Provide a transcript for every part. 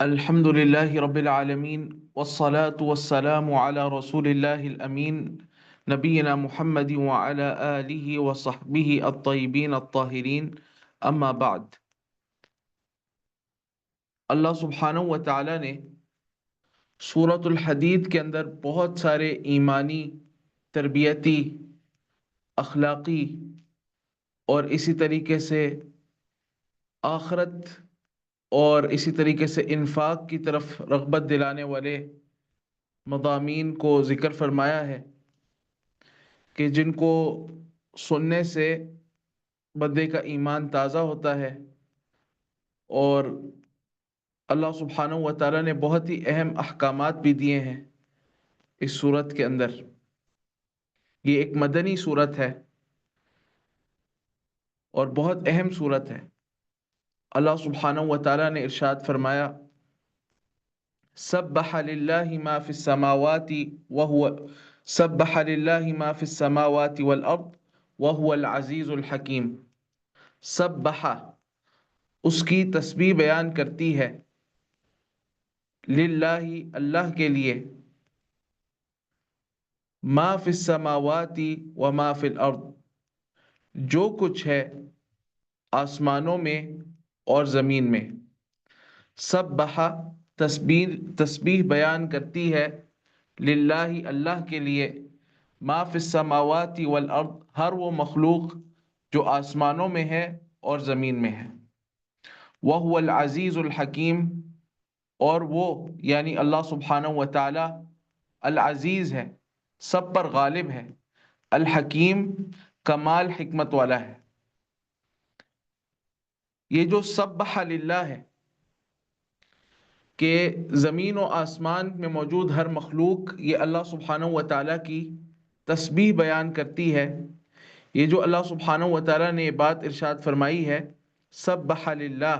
الحمد لله رب العالمين والصلاة والسلام على رسول الله الأمين نبينا محمد وعلى آله وصحبه الطيبين الطاهرين أما بعد. اللہ سبحانہ و تعالی نے سورۃ الحدید کے اندر بہت سارے ایمانی، تربیتی، اخلاقی اور اسی طریقے سے آخرت اور اسی طریقے سے انفاق کی طرف رغبت دلانے والے مضامین کو ذکر فرمایا ہے کہ جن کو سننے سے بندے کا ایمان تازہ ہوتا ہے، اور اللہ سبحانہ و تعالیٰ نے بہت ہی اہم احکامات بھی دیے ہیں اس صورت کے اندر. یہ ایک مدنی صورت ہے اور بہت اہم صورت ہے. اللہ سبحانہ و تعالیٰ نے ارشاد فرمایا: سبح للہ ما فی السماوات وهو سبح للہ ما فی السماوات والارض وهو العزیز الحکیم. سبح، اس کی تسبیح بیان کرتی ہے، للہ، اللہ کے لیے، ما فی السماوات و ما فی الارض، جو کچھ ہے آسمانوں میں اور زمین میں. سبح، تسبیح بیان کرتی ہے، للہ، اللہ کے لیے، ما فی السماوات والارض، ہر وہ مخلوق جو آسمانوں میں ہے اور زمین میں ہے. وہو العزیز الحکیم، اور وہ یعنی اللہ سبحانہ و تعالی العزیز ہے، سب پر غالب ہے، الحکیم، کمال حکمت والا ہے. یہ جو سبح للہ ہے کہ زمین و آسمان میں موجود ہر مخلوق یہ اللہ سبحانہ و تعالیٰ کی تسبیح بیان کرتی ہے. یہ جو اللہ سبحانہ و تعالیٰ نے یہ بات ارشاد فرمائی ہے سبح للہ،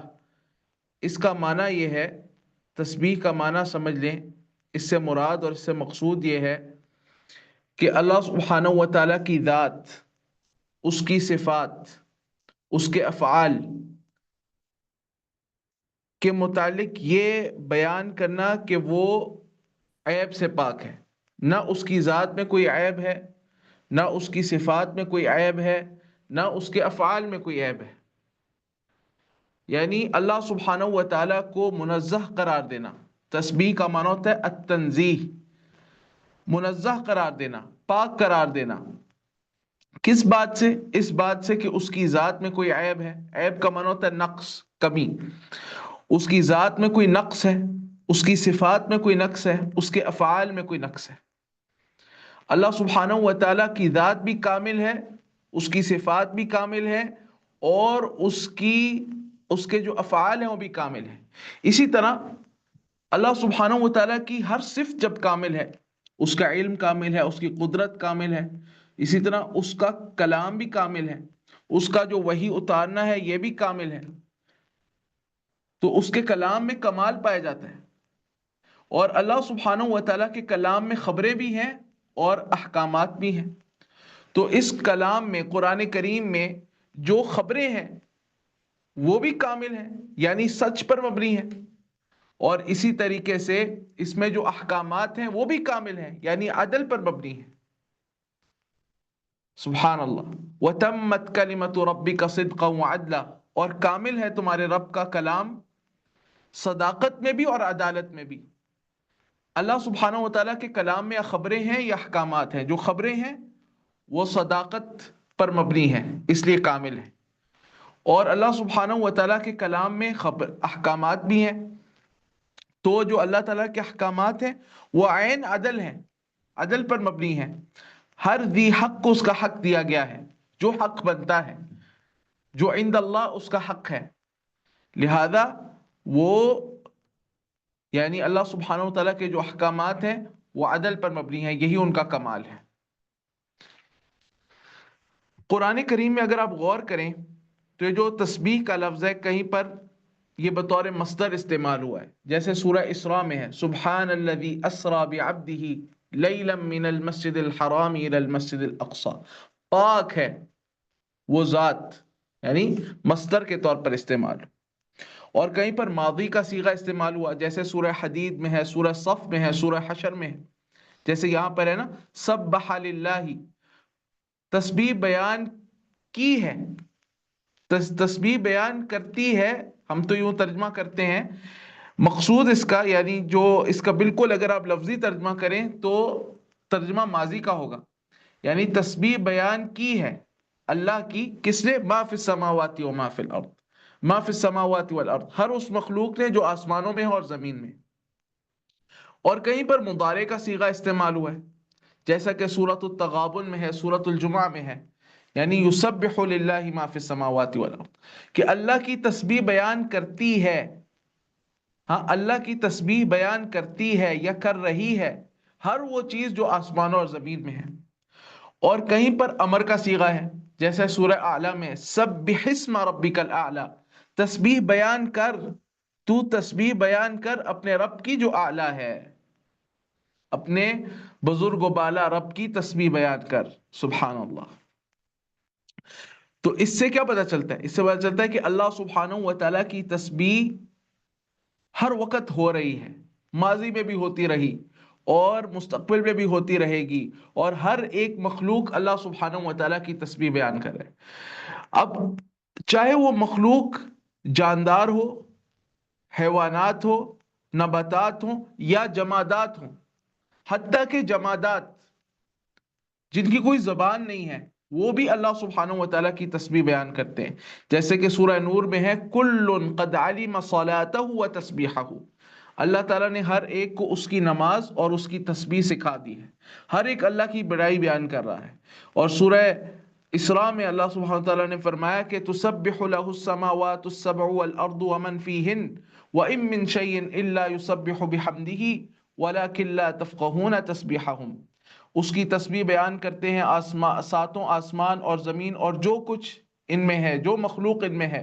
اس کا معنی یہ ہے، تسبیح کا معنی سمجھ لیں، اس سے مراد اور اس سے مقصود یہ ہے کہ اللہ سبحانہ و تعالیٰ کی ذات، اس کی صفات، اس کے افعال کے متعلق یہ بیان کرنا کہ وہ عیب سے پاک ہے. نہ اس کی ذات میں کوئی عیب ہے، نہ اس کی صفات میں کوئی عیب ہے، نہ اس کے افعال میں کوئی عیب ہے. یعنی اللہ سبحانہ و تعالیٰ کو منزہ قرار دینا. تسبیح کا معنی ہوتا ہے التنزیہ، منزہ قرار دینا، پاک قرار دینا. کس بات سے؟ اس بات سے کہ اس کی ذات میں کوئی عیب ہے. عیب کا معنی ہوتا ہے نقص، کمی. اس کی ذات میں کوئی نقص ہے، اس کی صفات میں کوئی نقص ہے، اس کے افعال میں کوئی نقص ہے. اللہ سبحانہ و تعالیٰ کی ذات بھی کامل ہے، اس کی صفات بھی کامل ہے، اور اس کے جو افعال ہیں وہ بھی کامل ہیں. اسی طرح اللہ سبحانہ و تعالیٰ کی ہر صفت جب کامل ہے، اس کا علم کامل ہے، اس کی قدرت کامل ہے، اسی طرح اس کا کلام بھی کامل ہے، اس کا جو وحی اتارنا ہے یہ بھی کامل ہے، تو اس کے کلام میں کمال پایا جاتا ہے. اور اللہ سبحانہ و تعالیٰ کے کلام میں خبریں بھی ہیں اور احکامات بھی ہیں. تو اس کلام میں، قرآن کریم میں جو خبریں ہیں وہ بھی کامل ہیں، یعنی سچ پر مبنی ہیں. اور اسی طریقے سے اس میں جو احکامات ہیں وہ بھی کامل ہیں، یعنی عدل پر مبنی ہیں. سبحان اللہ. وَتَمَّتْ كَلِمَةُ رَبِّكَ صِدْقًا وَعَدْلًا، اور کامل ہے تمہارے رب کا کلام صداقت میں بھی اور عدالت میں بھی. اللہ سبحانہ و تعالیٰ کے کلام میں یا خبریں ہیں یا احکامات ہیں. جو خبریں ہیں وہ صداقت پر مبنی ہیں، اس لیے کامل ہیں. اور اللہ سبحانہ و تعالیٰ کے کلام میں احکامات بھی ہیں، تو جو اللہ تعالیٰ کے احکامات ہیں وہ عین عدل ہیں، عدل پر مبنی ہیں. ہر ذی حق کو اس کا حق دیا گیا ہے، جو حق بنتا ہے، جو عند اللہ اس کا حق ہے. لہذا وہ یعنی اللہ سبحانہ و تعالیٰ کے جو احکامات ہیں وہ عدل پر مبنی ہیں، یہی ان کا کمال ہے. قرآن کریم میں اگر آپ غور کریں تو یہ جو تسبیح کا لفظ ہے، کہیں پر یہ بطور مصدر استعمال ہوا ہے، جیسے سورہ اسراء میں ہے سبحان الذی اسرا بعبدہ لیلا من المسجد الحرام الى المسجد الاقصی، پاک ہے وہ ذات، یعنی مصدر کے طور پر استعمال۔ اور کہیں پر ماضی کا صیغہ استعمال ہوا، جیسے سورہ حدید میں ہے، سورہ صف میں ہے، سورہ حشر میں ہے، جیسے یہاں پر ہے نا سبح للہ، تسبیح بیان کی ہے، تسبیح بیان کرتی ہے، ہم تو یوں ترجمہ کرتے ہیں، مقصود اس کا یعنی جو اس کا بالکل اگر آپ لفظی ترجمہ کریں تو ترجمہ ماضی کا ہوگا، یعنی تسبیح بیان کی ہے اللہ کی، کس نے؟ ما فی السماوات و ما فی الارض، ما فی السماوات والارض، ہر اس مخلوق نے جو آسمانوں میں ہے اور زمین میں۔ اور کہیں پر مضارع کا صیغہ استعمال ہوا ہے، جیسا کہ سورۃ التغابن میں ہے، سورۃ الجمعہ میں ہے، یعنی یسبح للہ ما فی السماوات والارض، کہ اللہ کی تسبیح بیان کرتی ہے، ہاں اللہ کی تسبیح بیان کرتی ہے یا کر رہی ہے ہر وہ چیز جو آسمانوں اور زمین میں ہے۔ اور کہیں پر امر کا صیغہ ہے، جیسے سورہ اعلیٰ میں سبح اسم ربک الاعلی، تسبیح بیان کر، تو تسبیح بیان کر اپنے رب کی جو اعلیٰ ہے، اپنے بزرگ و بالا رب کی تسبیح بیان کر، سبحان اللہ۔ تو اس سے کیا پتہ چلتا ہے؟ اس سے پتہ چلتا ہے کہ اللہ سبحانہ و تعالیٰ کی تسبیح ہر وقت ہو رہی ہے، ماضی میں بھی ہوتی رہی اور مستقبل میں بھی ہوتی رہے گی، اور ہر ایک مخلوق اللہ سبحانہ و تعالیٰ کی تسبیح بیان کرے۔ اب چاہے وہ مخلوق جاندار ہو، حیوانات ہو، نباتات ہوں یا جمادات ہوں، حتیٰ کہ جمادات جن کی کوئی زبان نہیں ہے وہ بھی اللہ سبحانہ و تعالیٰ کی تسبیح بیان کرتے ہیں، جیسے کہ سورہ نور میں ہے کل قد علم صلاتہ و تسبیحہ، اللہ تعالیٰ نے ہر ایک کو اس کی نماز اور اس کی تسبیح سکھا دی ہے، ہر ایک اللہ کی بڑائی بیان کر رہا ہے۔ اور سورہ اسراء میں اللہ سبحانہ تعالیٰ نے فرمایا کہ تسبح له السماوات السبع والارض ومن فیہن وان من شیء الا یسبح بحمدہ ولکن لا تفقہون تسبیحہم، اس کی تسبیح بیان کرتے ہیں ساتوں آسمان اور زمین اور جو کچھ ان میں ہے، جو مخلوق ان میں ہے،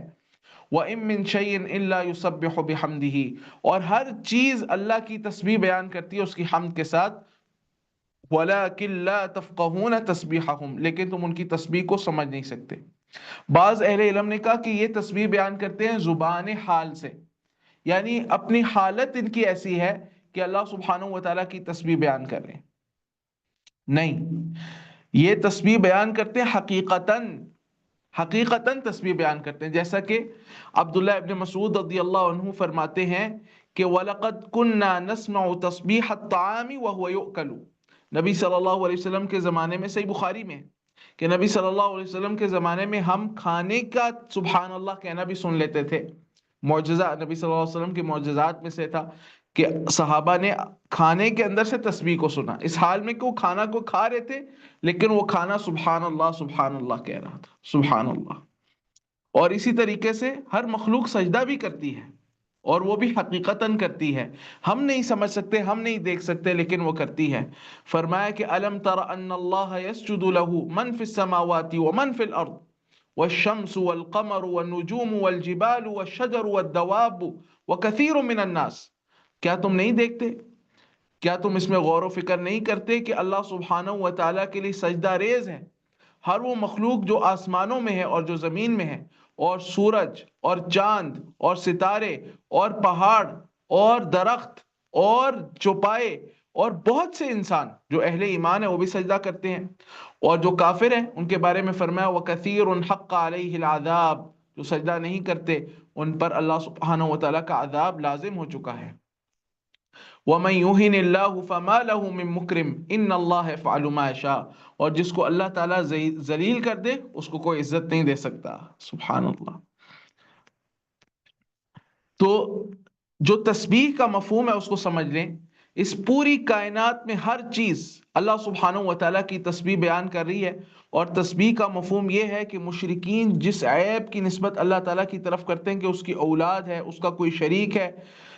وَإِن مِّن شَيْءٍ إِلَّا يُسَبِّحُ بِحَمْدِهِ، اور ہر چیز اللہ کی تسبیح بیان کرتی ہے اس کی حمد کے ساتھ، وَلَكِن لَا تَفْقَهُونَ تَسْبِيحَهُمْ، لیکن تم ان کی تسبیح کو سمجھ نہیں سکتے۔ بعض اہل علم نے کہا کہ یہ تسبیح بیان کرتے ہیں زبان حال سے، یعنی اپنی حالت ان کی ایسی ہے کہ اللہ سبحانہ و تعالیٰ کی تسبیح بیان کر رہے ہیں، نہیں، یہ تسبیح بیان کرتے ہیں حقیقتاً تسبیح بیان کرتے ہیں، جیسا کہ عبداللہ ابن مسعود رضی اللہ عنہ فرماتے ہیں کہ وَلَقَدْ كُنَّا نَسْمَعُ تَصْبِيحَ الطَّعَامِ وَهُوَ يُؤْكَلُ، نبی صلی اللہ علیہ وسلم کے زمانے میں، صحیح بخاری میں کہ نبی صلی اللہ علیہ وسلم کے زمانے میں ہم کھانے کا سبحان اللہ کہنا بھی سن لیتے تھے۔ معجزہ نبی صلی اللہ علیہ وسلم کے معجزات میں سے تھا کہ صحابہ نے کھانے کے اندر سے تسبیح کو سنا، اس حال میں کہ وہ کھانا کو کھا رہے تھے لیکن وہ کھانا سبحان اللہ کہہ رہا تھا، سبحان اللہ۔ اور اسی طریقے سے ہر مخلوق سجدہ بھی کرتی ہے اور وہ بھی حقیقتاً کرتی ہے، ہم نہیں سمجھ سکتے، ہم نہیں دیکھ سکتے، لیکن وہ کرتی ہے۔ فرمایا کہ الم تر ان اللہ یسجد له من فی السماوات ومن فی الارض والشمس والقمر والنجوم والجبال والشجر والدواب وكثير من الناس، کیا تم نہیں دیکھتے، کیا تم اس میں غور و فکر نہیں کرتے کہ اللہ سبحانہ و تعالیٰ کے لیے سجدہ ریز ہے ہر وہ مخلوق جو آسمانوں میں ہے اور جو زمین میں ہے، اور سورج اور چاند اور ستارے اور پہاڑ اور درخت اور چوپائے اور بہت سے انسان جو اہل ایمان ہیں وہ بھی سجدہ کرتے ہیں، اور جو کافر ہیں ان کے بارے میں فرمایا وَكَثِيرٌ حَقَّ عَلَيْهِ الْعَذَابُ، جو سجدہ نہیں کرتے ان پر اللہ سبحانہ و تعالیٰ کا عذاب لازم ہو چکا ہے۔ وَمَن يُهِنِ اللَّهُ فَمَا لَهُ مِن مُكْرِمٍ إِنَّ اللَّهَ يَفْعَلُ مَا يَشَاءُ، اور جس کو اللہ تعالیٰ ذلیل کر دے اس کو کوئی عزت نہیں دے سکتا، سبحان اللہ۔ تو جو تسبیح کا مفہوم ہے اس کو سمجھ لیں، اس پوری کائنات میں ہر چیز اللہ سبحانہ و تعالیٰ کی تسبیح بیان کر رہی ہے، اور تسبیح کا مفہوم یہ ہے کہ مشرکین جس عیب کی نسبت اللہ تعالیٰ کی طرف کرتے ہیں کہ اس کی اولاد ہے، اس کا کوئی شریک ہے،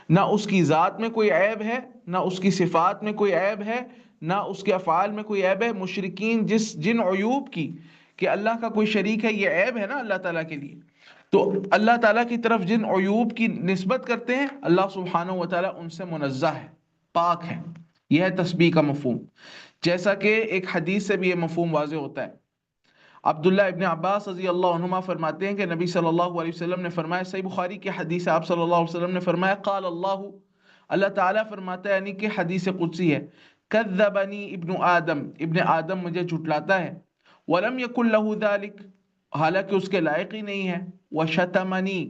نہ اس کی ذات میں کوئی عیب ہے، نہ اس کی صفات میں کوئی عیب ہے، نہ اس کے افعال میں کوئی عیب ہے، مشرکین جن عیوب کی کہ اللہ کا کوئی شریک ہے، یہ عیب ہے نا اللہ تعالیٰ کے لیے. تو اللہ تعالیٰ کی طرف جن عیوب کی نسبت کرتے ہیں اللہ سبحانہ و تعالیٰ ان سے منزہ ہے، پاک ہے. یہ ہے تسبیح کا مفہوم. جیسا کہ ایک حدیث سے بھی یہ مفہوم واضح ہوتا ہے. عبداللہ ابن عباس رضی اللہ عنہما فرماتے ہیں کہ نبی صلی اللہ علیہ وسلم نے فرمایا، صحیح بخاری کی حدیث ہے، آپ صلی اللہ علیہ وسلم نے فرمایا قال اللہ، اللہ تعالیٰ فرماتا ہے، یعنی کہ حدیث قدسی ہے، کذبنی ابن آدم، ابن آدم مجھے جھٹلاتا ہے، ولم یکن لہ ذلک، حالانکہ اس کے لائق ہی نہیں ہے، وشتمنی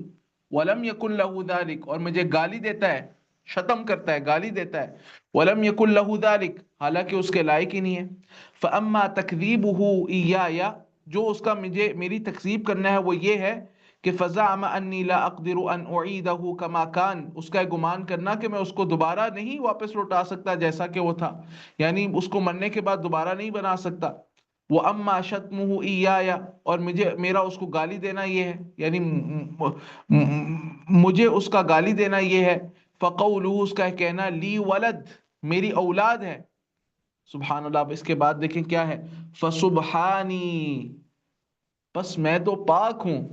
ولم یکن لہ ذلک، اور مجھے گالی دیتا ہے، شتم کرتا ہے، گالی دیتا ہے، ولم یکن لہ ذلک، حالانکہ اس کے لائق ہی نہیں ہے. فاما تکذیبہ ایایا، جو اس کا میری تکذیب کرنا ہے وہ یہ ہے کہ فزعم انی لا اقدر ان اعیدہ کما کان، اس کا گمان کرنا کہ میں اس کو دوبارہ نہیں واپس لوٹا سکتا جیسا کہ وہ تھا، یعنی اس کو مرنے کے بعد دوبارہ نہیں بنا سکتا. وہ اما شتمہ ایایا، اور میرا اس کو گالی دینا یہ ہے، یعنی مجھے اس کا گالی دینا یہ ہے، فقولہ، اس کا کہنا، لی ولد، میری اولاد ہے. سبحان اللہ. اب اس کے بعد دیکھیں کیا ہے، فسبحانی، بس میں تو پاک ہوں،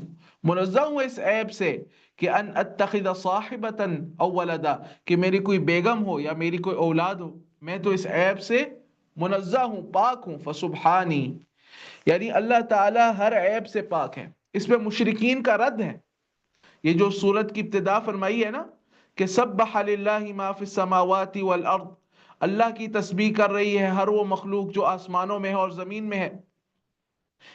منزہ ہوں اس عیب سے کہ ان اتخذ صاحبتا او ولدا، کہ میری کوئی بیگم ہو یا میری کوئی اولاد ہو، میں تو اس عیب سے منزہ ہوں، پاک ہوں. فسبحانی، یعنی اللہ تعالی ہر عیب سے پاک ہے. اس پہ مشرکین کا رد ہے. یہ جو سورت کی ابتدا فرمائی ہے نا کہ سبح للہ ما فی السماوات والارض، اللہ کی تسبیح کر رہی ہے ہر وہ مخلوق جو آسمانوں میں ہے اور زمین میں ہے.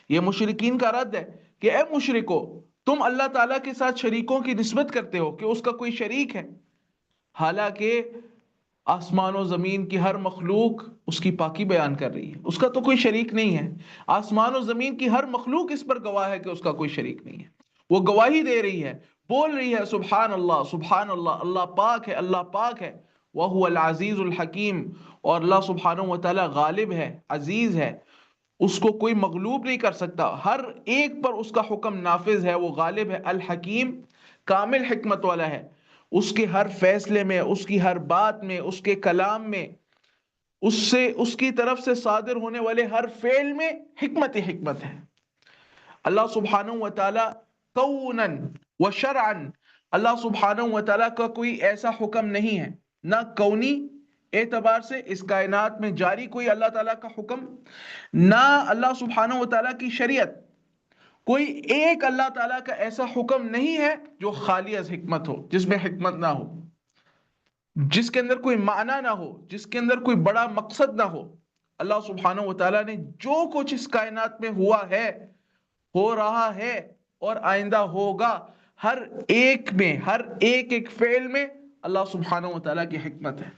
یہ مشرکین کا رد ہے کہ اے مشرکو، تم اللہ تعالیٰ کے ساتھ شریکوں کی نسبت کرتے ہو کہ اس کا کوئی شریک ہے، حالانکہ آسمان و زمین کی ہر مخلوق اس کی پاکی بیان کر رہی ہے، اس کا تو کوئی شریک نہیں ہے. آسمان و زمین کی ہر مخلوق اس پر گواہ ہے کہ اس کا کوئی شریک نہیں ہے. وہ گواہی دے رہی ہے، بول رہی ہے سبحان اللہ سبحان اللہ، اللہ پاک ہے، اللہ پاک ہے. وَهُوَ الْعَزِيزُ الْحَكِيمُ، اور اللہ سبحانہ و تعالی غالب ہے، عزیز ہے، اس کو کوئی مغلوب نہیں کر سکتا، ہر ایک پر اس کا حکم نافذ ہے، وہ غالب ہے. الحکیم، کامل حکمت والا ہے، اس کے ہر فیصلے میں، اس کی ہر بات میں، اس کے کلام میں، اس کی طرف سے صادر ہونے والے ہر فعل میں حکمت حکمت ہے. اللہ سبحانہ و تعالی کوناً و شرعاً، اللہ سبحانہ و تعالیٰ کا کوئی ایسا حکم نہیں ہے، نہ کونی اعتبار سے اس کائنات میں جاری کوئی اللہ تعالیٰ کا حکم، نہ اللہ سبحانہ و تعالیٰ کی شریعت، کوئی ایک اللہ تعالیٰ کا ایسا حکم نہیں ہے جو خالی از حکمت ہو، جس میں حکمت نہ ہو، جس کے اندر کوئی معنی نہ ہو، جس کے اندر کوئی بڑا مقصد نہ ہو. اللہ سبحانہ و تعالیٰ نے جو کچھ اس کائنات میں ہوا ہے، ہو رہا ہے اور آئندہ ہوگا، ہر ایک میں، ہر ایک فعل میں اللہ سبحانہ و تعالیٰ کی حکمت ہے.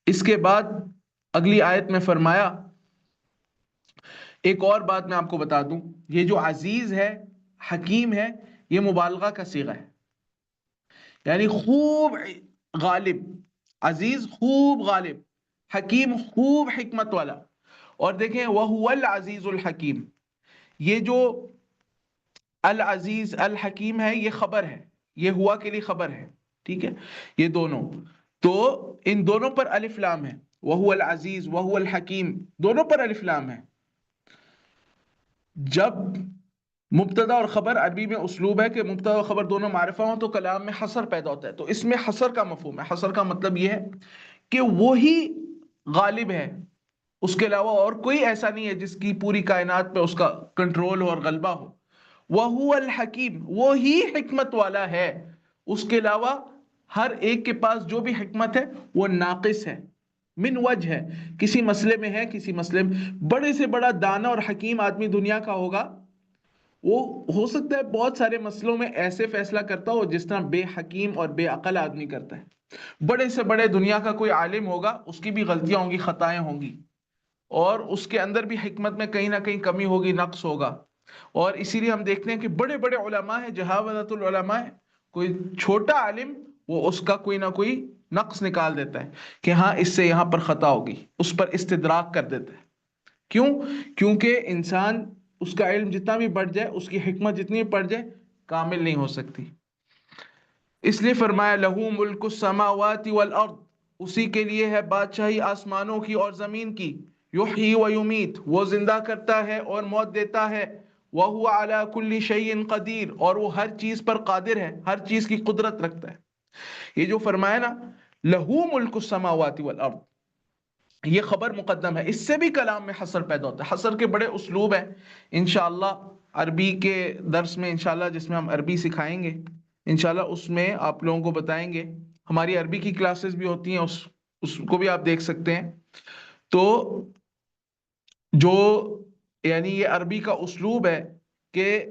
اس کے بعد اگلی آیت میں فرمایا، ایک اور بات میں آپ کو بتا دوں، یہ جو عزیز ہے، حکیم ہے، یہ مبالغہ کا صیغہ ہے، یعنی خوب غالب، عزیز خوب غالب، حکیم خوب حکمت والا. اور دیکھیں وَهُوَ الْعَزِيزُ الْحَكِيمُ، یہ جو العزیز الحکیم ہے یہ خبر ہے، یہ ہوا کے لیے خبر ہے، ٹھیک ہے. یہ دونوں، تو ان دونوں پر الف لام ہے، وَهُوَ الْعَزِيزُ وَهُوَ الْحَكِيمُ، دونوں پر الف لام ہے. جب مبتدا اور خبر، عربی میں اسلوب ہے کہ مبتدا اور خبر دونوں معرفہ ہوں تو کلام میں حصر پیدا ہوتا ہے، تو اس میں حصر کا مفہوم ہے. حصر کا مطلب یہ ہے کہ وہی غالب ہے، اس کے علاوہ اور کوئی ایسا نہیں ہے جس کی پوری کائنات پہ اس کا کنٹرول ہو اور غلبہ ہو. وَهُوَ الْحَكِيمُ، وہی حکمت والا ہے، اس کے علاوہ ہر ایک کے پاس جو بھی حکمت ہے وہ ناقص ہے، من وجہ ہے، کسی مسئلے میں ہے، کسی مسئلے میں. بڑے سے بڑا دانا اور حکیم آدمی دنیا کا ہوگا، وہ ہو سکتا ہے بہت سارے مسئلوں میں ایسے فیصلہ کرتا ہو جس طرح بے حکیم اور بے عقل آدمی کرتا ہے. بڑے سے بڑے دنیا کا کوئی عالم ہوگا، اس کی بھی غلطیاں ہوں گی، خطائیں ہوں گی، اور اس کے اندر بھی حکمت میں کہیں نہ کہیں کمی ہوگی، نقص ہوگا. اور اسی لیے ہم دیکھتے ہیں کہ بڑے بڑے علماء ہیں، جہاوزۃ العلماء ہے، کوئی چھوٹا عالم وہ اس کا کوئی نہ کوئی نقص نکال دیتا ہے کہ ہاں اس سے یہاں پر خطا ہوگی، اس پر استدراک کر دیتا ہے. کیوں؟ کیونکہ انسان، اس کا علم جتنا بھی بڑھ جائے، اس کی حکمت جتنی بھی بڑھ جائے، کامل نہیں ہو سکتی. اس لیے فرمایا لہو ملک السماوات والارض، اسی کے لیے ہے بادشاہی آسمانوں کی اور زمین کی. یحیی و یمیت، وہ زندہ کرتا ہے اور موت دیتا ہے، وَهُوَ عَلَى كُلِّ شَيْءٍ قدیر، اور وہ ہر چیز پر قادر ہے، ہر چیز کی قدرت رکھتا ہے۔ یہ جو فرمایا نا لہو ملک السماوات والارض، یہ خبر مقدم ہے، اس سے بھی کلام میں حصر پیدا ہوتا ہے۔ حصر کے بڑے اسلوب ہیں، انشاءاللہ عربی کے درس میں، انشاءاللہ جس میں ہم عربی سکھائیں گے انشاءاللہ اس میں آپ لوگوں کو بتائیں گے۔ ہماری عربی کی کلاسز بھی ہوتی ہیں، اس کو بھی آپ دیکھ سکتے ہیں۔ تو جو یعنی یہ عربی کا اسلوب ہے کہ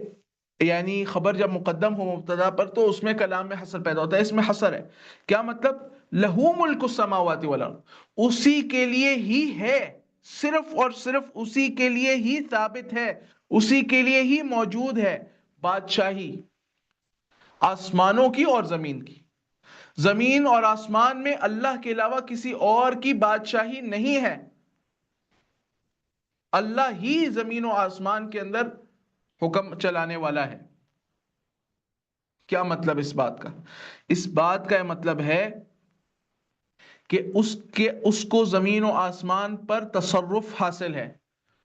یعنی خبر جب مقدم ہو مبتدا پر تو اس میں کلام میں حصر پیدا ہوتا ہے، اس میں حصر ہے۔ کیا مطلب؟ لہو ملک السماوات والارض، اسی کے لیے ہی ہے، صرف اور صرف اسی کے لیے ہی ثابت ہے، اسی کے لیے ہی موجود ہے بادشاہی آسمانوں کی اور زمین کی۔ زمین اور آسمان میں اللہ کے علاوہ کسی اور کی بادشاہی نہیں ہے، اللہ ہی زمین و آسمان کے اندر حکم چلانے والا ہے۔ کیا مطلب اس بات کا؟ اس بات کا مطلب ہے کہ اس کو زمین و آسمان پر تصرف حاصل ہے،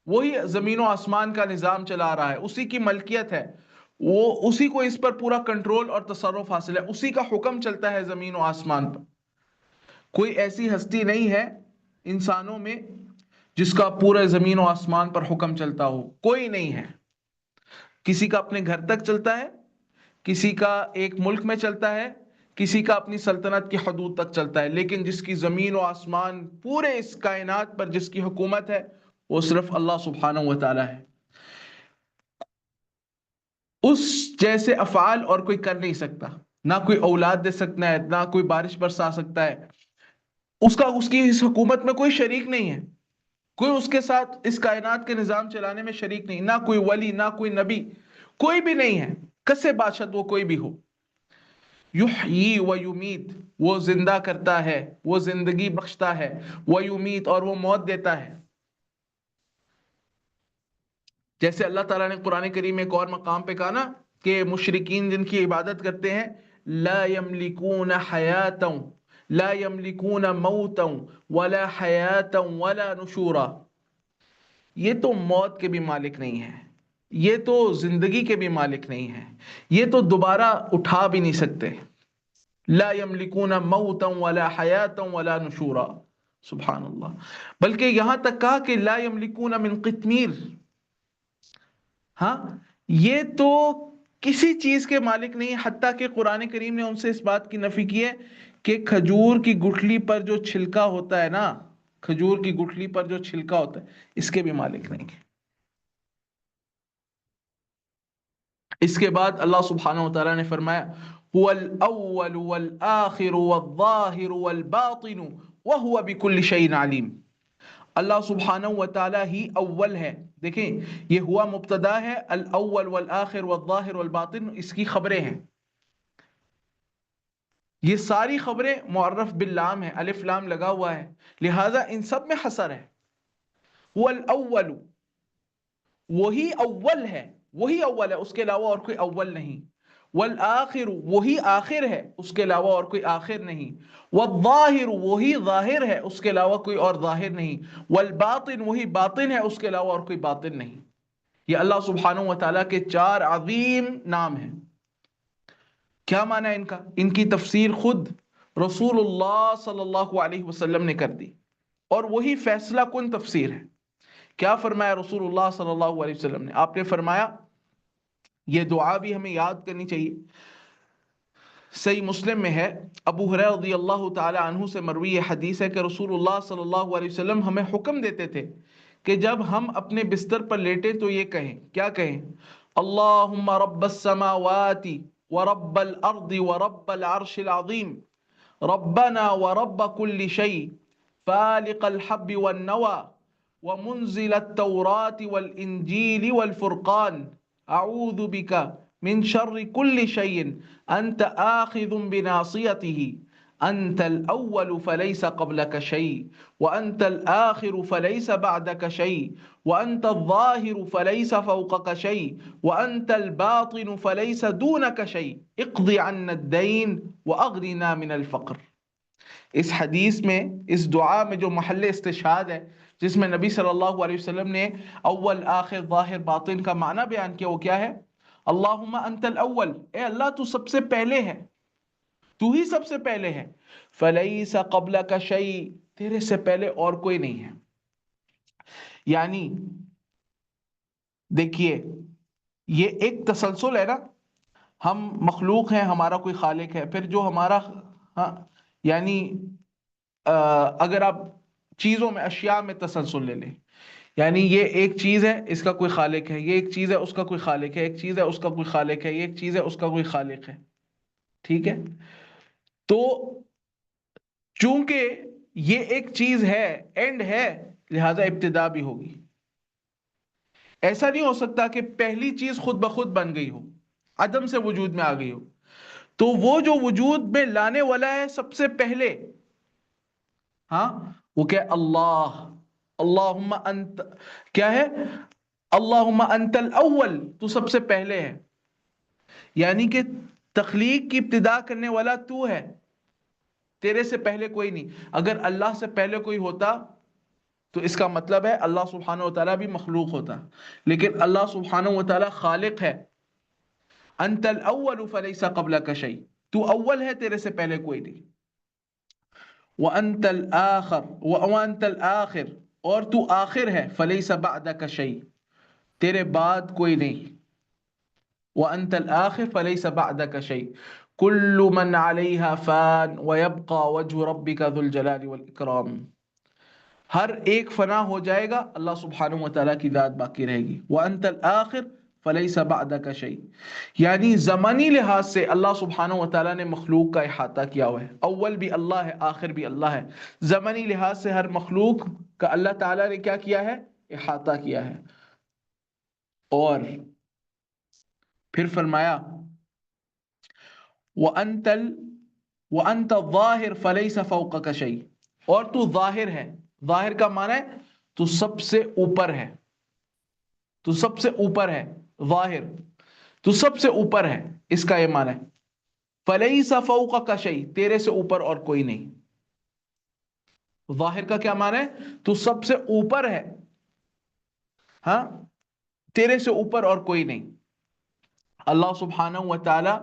وہی زمین و آسمان کا نظام چلا رہا ہے، اسی کی ملکیت ہے، وہ اسی کو اس پر پورا کنٹرول اور تصرف حاصل ہے، اسی کا حکم چلتا ہے زمین و آسمان پر۔ کوئی ایسی ہستی نہیں ہے انسانوں میں جس کا پورے زمین و آسمان پر حکم چلتا ہو، کوئی نہیں ہے۔ کسی کا اپنے گھر تک چلتا ہے، کسی کا ایک ملک میں چلتا ہے، کسی کا اپنی سلطنت کی حدود تک چلتا ہے، لیکن جس کی زمین و آسمان پورے اس کائنات پر جس کی حکومت ہے وہ صرف اللہ سبحانہ و تعالی ہے۔ اس جیسے افعال اور کوئی کر نہیں سکتا، نہ کوئی اولاد دے سکتا ہے، نہ کوئی بارش برسا سکتا ہے، اس کی اس حکومت میں کوئی شریک نہیں ہے، کوئی اس کے ساتھ اس کائنات کے نظام چلانے میں شریک نہیں، نہ کوئی ولی، نہ کوئی نبی، کوئی بھی نہیں ہے، کسے بادشاہ وہ کوئی بھی ہو۔ یحیی و یمیت، وہ زندہ کرتا ہے، وہ زندگی بخشتا ہے، و یمیت، اور وہ موت دیتا ہے۔ جیسے اللہ تعالیٰ نے قرآن کریم میں ایک اور مقام پہ کہا نا کہ مشرکین جن کی عبادت کرتے ہیں لا یملکون حیاتا، لا یملکون موتا ولا حیاتا ولا نشورا، یہ تو موت کے بھی مالک نہیں ہے، یہ تو زندگی کے بھی مالک نہیں ہے، یہ تو دوبارہ اٹھا بھی نہیں سکتے۔ لا یملکون موتا ولا حیاتا ولا نشورا، سبحان اللہ۔ بلکہ یہاں تک کہا کہ لا یملکون من قطمیر، ہاں یہ تو کسی چیز کے مالک نہیں، حتیٰ کہ قرآن کریم نے ان سے اس بات کی نفی کی ہے کہ کھجور کی گٹھلی پر جو چھلکا ہوتا ہے نا، کھجور کی گٹھلی پر جو چھلکا ہوتا ہے اس کے بھی مالک نہیں ہے۔ اس کے بعد اللہ سبحانہ وتعالی نے فرمایا هو الاول والآخر والظاہر والباطن وهو بكل شيء علیم، اللہ سبحانہ وتعالی ہی اول ہے۔ دیکھیں یہ ہوا مبتدا ہے، الاول والآخر والظاہر والباطن اس کی خبریں ہیں، یہ ساری خبریں معرف باللام ہے، الف لام لگا ہوا ہے، لہذا ان سب میں حصر ہے۔ هو الاول، وہی اول ہے، وہی اول ہے، اس کے علاوہ اور کوئی اول نہیں۔ والآخر، وہی آخر ہے، اس کے علاوہ اور کوئی آخر نہیں۔ والظاہر، وہی ظاہر ہے، اس کے علاوہ کوئی اور ظاہر نہیں۔ والباطن، وہی باطن ہے، اس کے علاوہ اور کوئی باطن نہیں۔ یہ اللہ سبحانہ وتعالیٰ کے چار عظیم نام ہیں۔ کیا معنی ہے ان کا؟ ان کی تفسیر خود رسول اللہ صلی اللہ علیہ وسلم نے کر دی، اور وہی فیصلہ کن تفسیر ہے۔ کیا فرمایا رسول اللہ صلی اللہ علیہ وسلم نے؟ آپ نے فرمایا، یہ دعا بھی ہمیں یاد کرنی چاہیے، صحیح مسلم میں ہے، ابو ہریرہ رضی اللہ تعالی عنہ سے مروی حدیث ہے کہ رسول اللہ صلی اللہ علیہ وسلم ہمیں حکم دیتے تھے کہ جب ہم اپنے بستر پر لیٹیں تو یہ کہیں، کیا کہیں؟ اللہم رب السماوات ورب الارض ورب العرش العظیم، ربنا ورب كل شيء فالق الحب والنوى ومنزل التوراة والإنجيل والفرقان أعوذ بك من شر كل شيء أنت آخذ بناصيته، أنت الأول فليس قبلك شيء وأنت الآخر فليس بعدك شيء وأنت الظاهر فليس فوقك شيء وأنت الباطن فليس دونك شيء اقض عنا الدين وأغننا من الفقر۔ اس حدیث میں، اس دعا میں جو محل استشہاد ہے، جس میں نبی صلی اللہ علیہ وسلم نے اول آخر ظاہر باطن کا معنی بیان کیا، وہ کیا ہے؟ اللہم انت الاول، اے اللہ تو سب سے پہلے ہے، تو ہی سب سے پہلے ہے، فلیس قبلک شیء، تیرے سے پہلے اور کوئی نہیں ہے۔ یعنی دیکھیے یہ ایک تسلسل ہے نا، ہم مخلوق ہیں، ہمارا کوئی خالق ہے، پھر جو ہمارا ہاں یعنی اگر آپ چیزوں میں اشیاء میں تسلسل لے لیں، یعنی یہ ایک چیز ہے، اس کا کوئی خالق ہے، یہ ایک چیز ہے، اس کا کوئی خالق ہے، ایک چیز ہے، اس کا کوئی خالق ہے، یہ ایک چیز ہے، اس کا کوئی خالق ہے، ٹھیک ہے؟ تو چونکہ یہ ایک چیز ہے، اینڈ ہے، لہذا ابتدا بھی ہوگی۔ ایسا نہیں ہو سکتا کہ پہلی چیز خود بخود بن گئی ہو، عدم سے وجود میں آ گئی ہو۔ تو وہ جو وجود میں لانے والا ہے سب سے پہلے، ہاں وہ کیا؟ اللہ، اللہم انت، کیا ہے؟ اللہم انت الاول، تو سب سے پہلے ہے، یعنی کہ تخلیق کی ابتدا کرنے والا تو ہے، تیرے سے پہلے کوئی نہیں۔ اگر اللہ سے پہلے کوئی ہوتا تو اس کا مطلب ہے اللہ سبحانہ وتعالیٰ بھی مخلوق ہوتا، لیکن اللہ سبحانہ وتعالیٰ خالق ہے۔ انت الاول فلیس قبلک شیء، تو اول ہے، تیرے سے پہلے کوئی نہیں۔ وانت الاخر، وانت الاخر، اور تو آخر ہے، فلیس بعدک شیء، تیرے بعد کوئی نہیں۔ وانت الاخر فلیس بعدک شیء، کل من علیہا فان ویبقى وجہ ربک ذو الجلال والاکرام، ہر ایک فنا ہو جائے گا، اللہ سبحانہ وتعالیٰ کی ذات باقی رہے گی۔ وانت الاخر فلیس بعدک شیء، یعنی زمانی لحاظ سے اللہ سبحانہ وتعالیٰ نے مخلوق کا احاطہ کیا ہوا ہے، اول بھی اللہ ہے، آخر بھی اللہ ہے۔ زمانی لحاظ سے ہر مخلوق کا اللہ تعالیٰ نے کیا کیا ہے؟ احاطہ کیا ہے۔ اور پھر فرمایا وَأَنْتَ الظَّاهِرُ فَلَيْسَ فَوْقَكَ شَيْءٌ، اور تو ظاہر ہے، ظاہر کا معنی ہے تو سب سے اوپر ہے، تو سب سے اوپر ہے، ظاہر تو سب سے اوپر ہے، اس کا یہ معنی ہے۔ فَلَيْسَ فَوْقَكَ شَيْءٌ، تیرے سے اوپر اور کوئی نہیں۔ ظاہر کا کیا معنی ہے؟ تو سب سے اوپر ہے، ہاں، تیرے سے اوپر اور کوئی نہیں۔ اللہ سبحانہ وتعالی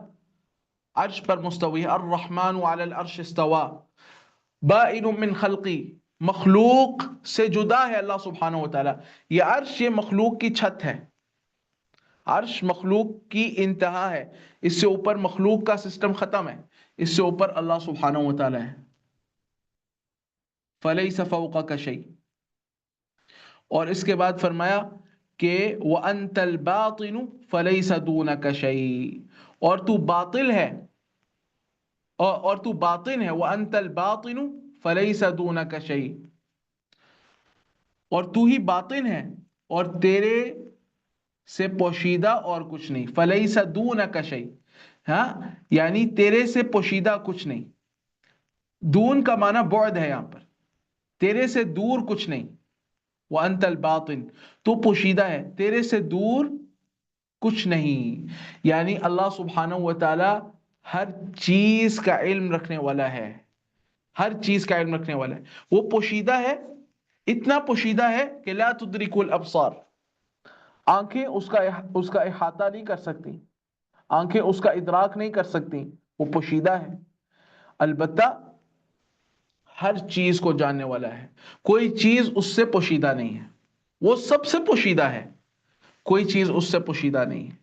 عرش پر مستوی ہے، الرحمن علی العرش استوى بائن من خلقی، مخلوق سے جدا ہے اللہ سبحانہ وتعالی۔ یہ عرش، یہ مخلوق کی چھت ہے، عرش مخلوق کی انتہا ہے، اس سے اوپر مخلوق کا سسٹم ختم ہے، اس سے اوپر اللہ سبحانہ وتعالی ہے۔ فلیس فوقک شیء، اور اس کے بعد فرمایا کہ وانت الباطن فلیس دونک شیء، اور تو باطل ہے، اور تو باطن ہے، وانت الباطن فلیس دونک شیء، اور تو ہی باطن ہے اور تیرے سے پوشیدہ اور کچھ نہیں۔ فلیس دونک شیء، ہاں یعنی تیرے سے پوشیدہ کچھ نہیں۔ دون کا معنی بعد ہے یہاں پر، تیرے سے دور کچھ نہیں۔ وانت الباطن، تو پوشیدہ ہے، تیرے سے دور کچھ نہیں، یعنی اللہ سبحانہ وتعالی ہر چیز کا علم رکھنے والا ہے، ہر چیز کا علم رکھنے والا ہے۔ وہ پوشیدہ ہے، اتنا پوشیدہ ہے کہ لا تدرک الابصار، آنکھیں اس کا احاطہ نہیں کر سکتی، آنکھیں اس کا ادراک نہیں کر سکتی، وہ پوشیدہ ہے۔ البتہ ہر چیز کو جاننے والا ہے، کوئی چیز اس سے پوشیدہ نہیں ہے، وہ سب سے پوشیدہ ہے، کوئی چیز اس سے پوشیدہ نہیں ہے۔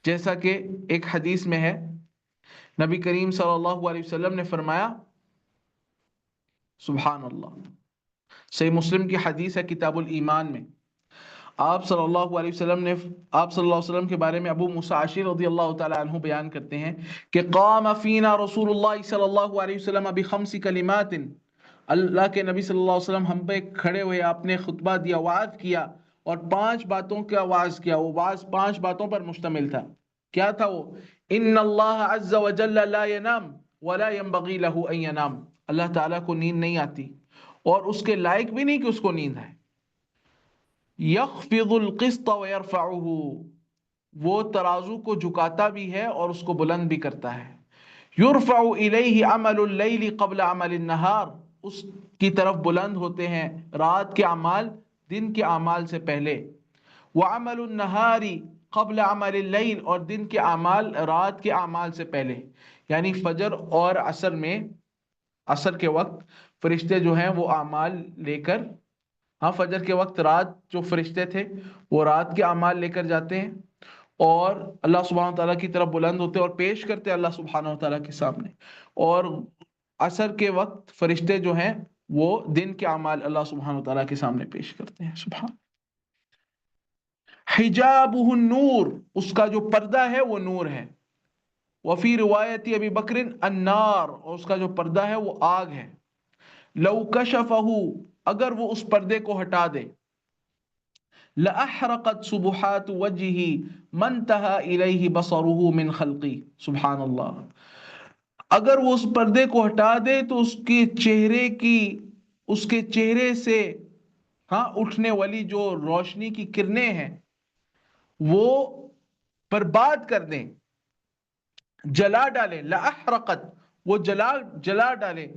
جیسا کہ ایک حدیث میں ہے، نبی کریم صلی اللہ علیہ وسلم نے فرمایا، سبحان اللہ، صحیح مسلم کی حدیث ہے کتاب الایمان میں، آپ صلی اللہ علیہ وسلم کے بارے میں ابو موسیٰ اشعری رضی اللہ تعالی عنہ بیان کرتے ہیں کہ قام فینا رسول اللہ صلی اللہ علیہ وسلم بخمس کلمات، اللہ کے نبی صلی اللہ علیہ وسلم ہم پہ کھڑے ہوئے، آپ نے خطبہ دیا، وعظ کیا، اور 5 باتوں کا وعظ کیا۔ وہ وعظ 5 باتوں پر مشتمل تھا۔ کیا تھا وہ؟ ان اللہ عز وجل لا ینام ولا ينبغي له ان ینام، اللہ تعالیٰ کو نیند نہیں آتی اور اس کے لائق بھی نہیں کہ اس کو نیند آئے۔ یخفض القسط ویرفعہ، وہ ترازو کو جھکاتا بھی ہے اور اس کو بلند بھی کرتا ہے۔ یرفع الیہ عمل اللیل قبل عمل النہار، اس کی طرف بلند ہوتے ہیں، رات کے اعمال دن کے اعمال سے پہلے۔ وعمل النہار قبل عمل اللیل، اور دن کے اعمال رات کے اعمال سے پہلے، یعنی فجر اور عصر میں، عصر کے وقت فرشتے جو ہیں وہ اعمال لے کر، ہاں فجر کے وقت رات جو فرشتے تھے وہ رات کے اعمال لے کر جاتے ہیں اور اللہ سبحانہ تعالیٰ کی طرف بلند ہوتے ہیں اور پیش کرتے ہیں اللہ سبحانہ تعالیٰ کے سامنے، اور عصر کے وقت فرشتے جو ہیں وہ دن کے اعمال اللہ سبحانہ تعالیٰ کے سامنے پیش کرتے ہیں۔ سبحان حجابہ النور، اس کا جو پردہ ہے وہ نور ہے۔ وفی روایت ابی بکر النار، اور اس کا جو پردہ ہے وہ آگ ہے۔ لو کشفہ، اگر وہ اس پردے کو ہٹا دے، لأحرقت سبحات وجہہ منتہا الیہ بصرہ من خلقی، سبحان اللہ، اگر وہ اس پردے کو ہٹا دے تو اس کے چہرے سے ہاں اٹھنے والی جو روشنی کی کرنیں ہیں وہ برباد کر دیں، جلا ڈالے، لأحرقت، وہ جلا ڈالے،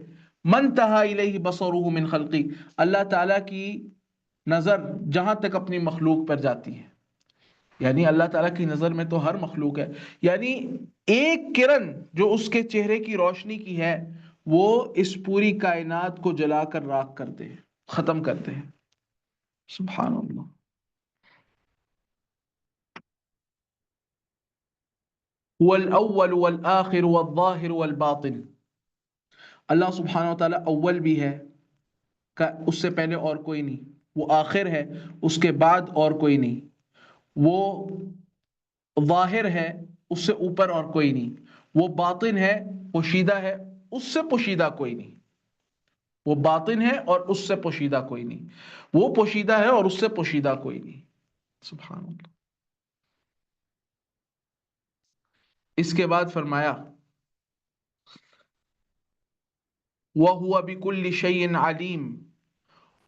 منتہا الیہ بصرہ من خلقی، اللہ تعالیٰ کی نظر جہاں تک اپنی مخلوق پر جاتی ہے، یعنی اللہ تعالیٰ کی نظر میں تو ہر مخلوق ہے، یعنی ایک کرن جو اس کے چہرے کی روشنی کی ہے وہ اس پوری کائنات کو جلا کر راکھ کرتے ہیں، ختم کرتے ہیں۔ سبحان اللہ۔ هو الاول والآخر والظاہر والباطن، اللہ سبحانہ وتعالی اول بھی ہے، اس سے پہلے اور کوئی نہیں، وہ آخر ہے، اس کے بعد اور کوئی نہیں، وہ ظاہر ہے، اس سے اوپر اور کوئی نہیں، وہ باطن ہے، پوشیدہ ہے، اس سے پوشیدہ کوئی نہیں، وہ باطن ہے اور اس سے پوشیدہ کوئی نہیں، وہ پوشیدہ ہے اور اس سے پوشیدہ کوئی نہیں۔ سبحان اللہ۔ اس کے بعد فرمایا وَهُوَ بِكُلِّ شَيْءٍ عَلِيمٌ،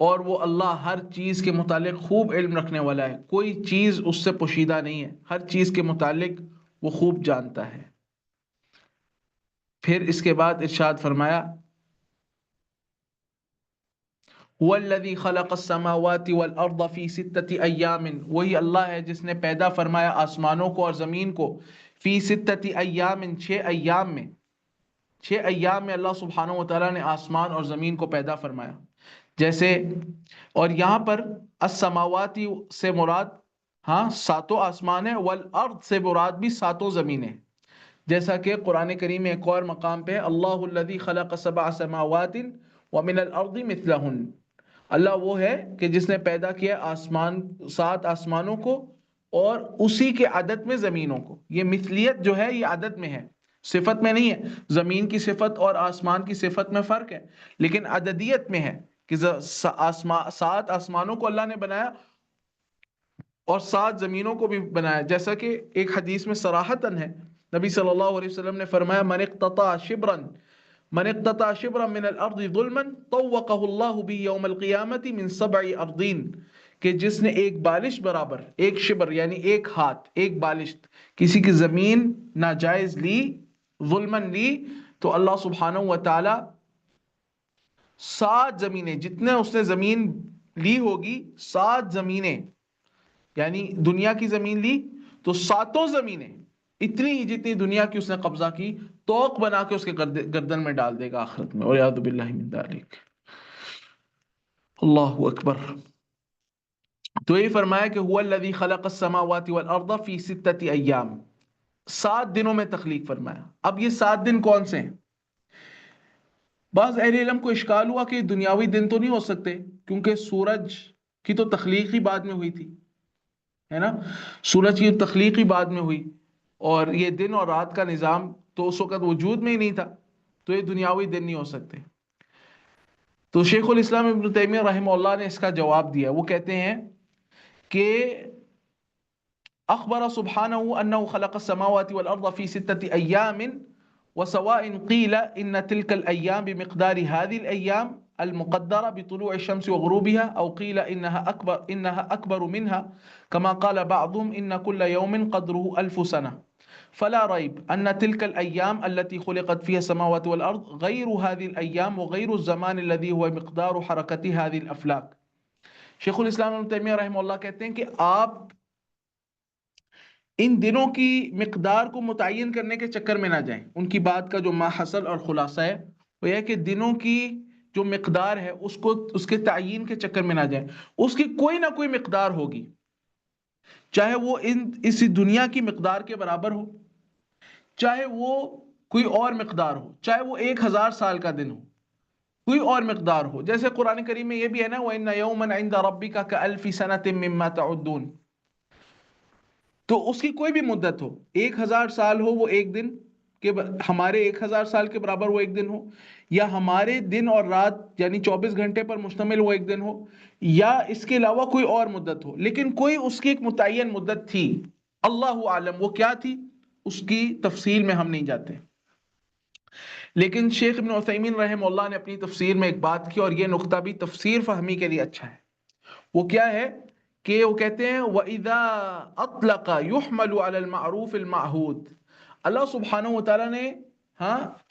اور وہ اللہ ہر چیز کے متعلق خوب علم رکھنے والا ہے، کوئی چیز اس سے پوشیدہ نہیں ہے، ہر چیز کے متعلق وہ خوب جانتا ہے۔ پھر اس کے بعد ارشاد فرمایا هُوَ الَّذِي خَلَقَ السَّمَاوَاتِ وَالْأَرْضَ فِي سِتَّةِ أَيَّامٍ، وہی اللہ ہے جس نے پیدا فرمایا آسمانوں کو اور زمین کو، فی ستتی ایام، 6 ایام میں، 6 ایام میں اللہ سبحانہ وتعالیٰ نے آسمان اور زمین کو پیدا فرمایا۔ جیسے، اور یہاں پر السماواتی سے مراد ہاں 7 آسمان ہیں، والارض سے مراد بھی 7 زمینیں، جیسا کہ قرآن کریم میں ایک اور مقام پہ اللہ الذی خلق 7 سماوات ومن الارض مثلہن، اللہ وہ ہے کہ جس نے پیدا کیا آسمان 7 آسمانوں کو اور اسی کے عدد میں زمینوں کو۔ یہ مثلیت جو ہے یہ عدد میں ہے، صفت میں نہیں ہے، زمین کی صفت اور آسمان کی صفت میں فرق ہے، لیکن عددیت میں ہے کہ 7 آسمانوں کو اللہ نے بنایا اور 7 زمینوں کو بھی بنایا، جیسا کہ ایک حدیث میں صراحتاً ہے، نبی صلی اللہ علیہ وسلم نے فرمایا من اقتطع شبرا من الارض ظلما طوقه اللہ بی یوم القیامت من 7 ارضین، کہ جس نے ایک بالش برابر، ایک شبر یعنی ایک ہاتھ، ایک بالش کسی کی زمین ناجائز لی، ظلمن لی، تو اللہ سبحانہ وتعالی 7 زمینیں، جتنے اس نے زمین لی ہوگی 7 زمینیں، یعنی دنیا کی زمین لی تو 7 زمینیں اتنی ہی جتنی دنیا کی اس نے قبضہ کی، توق بنا کے اس کے گردن میں ڈال دے گا آخرت میں، وَعِيَاذُ بِاللَّهِ مِن ذَلِكَ۔ اللہ اکبر۔ تو یہ فرمایا کہ هُوَ الَّذِي خَلَقَ السَّمَاوَاتِ وَالْأَرْضَ فِي 6 أَيَّامٍ، 7 دنوں میں تخلیق فرمایا۔ اب یہ 7 دن کون سے ہیں؟ بعض اہل علم کو اشکال ہوا کہ دنیاوی دن تو نہیں ہو سکتے، کیونکہ سورج کی تو تخلیق ہی بعد میں ہوئی تھی، ہے نا، سورج کی تخلیق ہی بعد میں ہوئی، اور یہ دن اور رات کا نظام تو اس وقت وجود میں ہی نہیں تھا، تو یہ دنیاوی دن نہیں ہو سکتے۔ تو شیخ الاسلام ابن تیمیہ رحمہ اللہ نے اس کا جواب دیا، وہ کہتے ہیں کہ اخبر سبحانہ انہ خلق السماوات والارض فی 6 ایام وسواء قیل ان تلك الايام بمقدار هذه الايام المقدرة بطلوع الشمس وغروبها، او قیل انها اکبر منها كما قال بعضهم ان كل يوم قدره 1000 سنة۔ فلا ريب أن تلك الأيام التي خلقت فيها السماوات والأرض غير هذه الأيام وغير الزمان الذي هو مقدار حركة هذه الأفلاك. شیخ الاسلام ابن تیمیہ رحمہ اللہ کہتے ہیں کہ آپ ان دنوں کی مقدار کو متعین کرنے کے چکر میں نہ جائیں. ان کی بات کا جو ماحصل اور خلاصہ ہے وہ یہ ہے کہ دنوں کی جو مقدار ہے اس کے تعین کے چکر میں نہ جائیں. اس کی کوئی نہ کوئی مقدار ہوگی، چاہے وہ اس دنیا کی مقدار کے برابر ہو، چاہے وہ کوئی اور مقدار ہو، چاہے وہ 1000 سال کا دن ہو، کوئی اور مقدار ہو. جیسے قرآن کریم میں یہ بھی ہے نا وَإِنَّ يَوْمًا عِنْدَ رَبِّكَ كَأَلْفِ سَنَةٍ مِّمَّا تَعُدُّونَ. تو اس کی کوئی بھی مدت ہو، 1000 سال ہو وہ ایک دن کے ہمارے 1000 سال کے برابر وہ ایک دن ہو، یا ہمارے دن اور رات یعنی 24 گھنٹے پر مشتمل وہ ایک دن ہو، یا اس کے علاوہ کوئی اور مدت ہو، لیکن کوئی اس کی ایک متعین مدت تھی. اللہ عالم وہ کیا تھی، اس کی تفصیل میں ہم نہیں جاتے. لیکن شیخ ابن عثیمین رحمہ اللہ نے اپنی تفسیر میں ایک بات کی، اور یہ نقطہ بھی تفسیر فہمی کے لیے اچھا ہے. وہ کیا ہے کہ وہ کہتے ہیں وَإِذَا أَطْلَقَ يُحْمَلُ عَلَى الْمَعْرُوفِ الْمَعْهُودِ. اللہ سبحانہ وتعالیٰ نے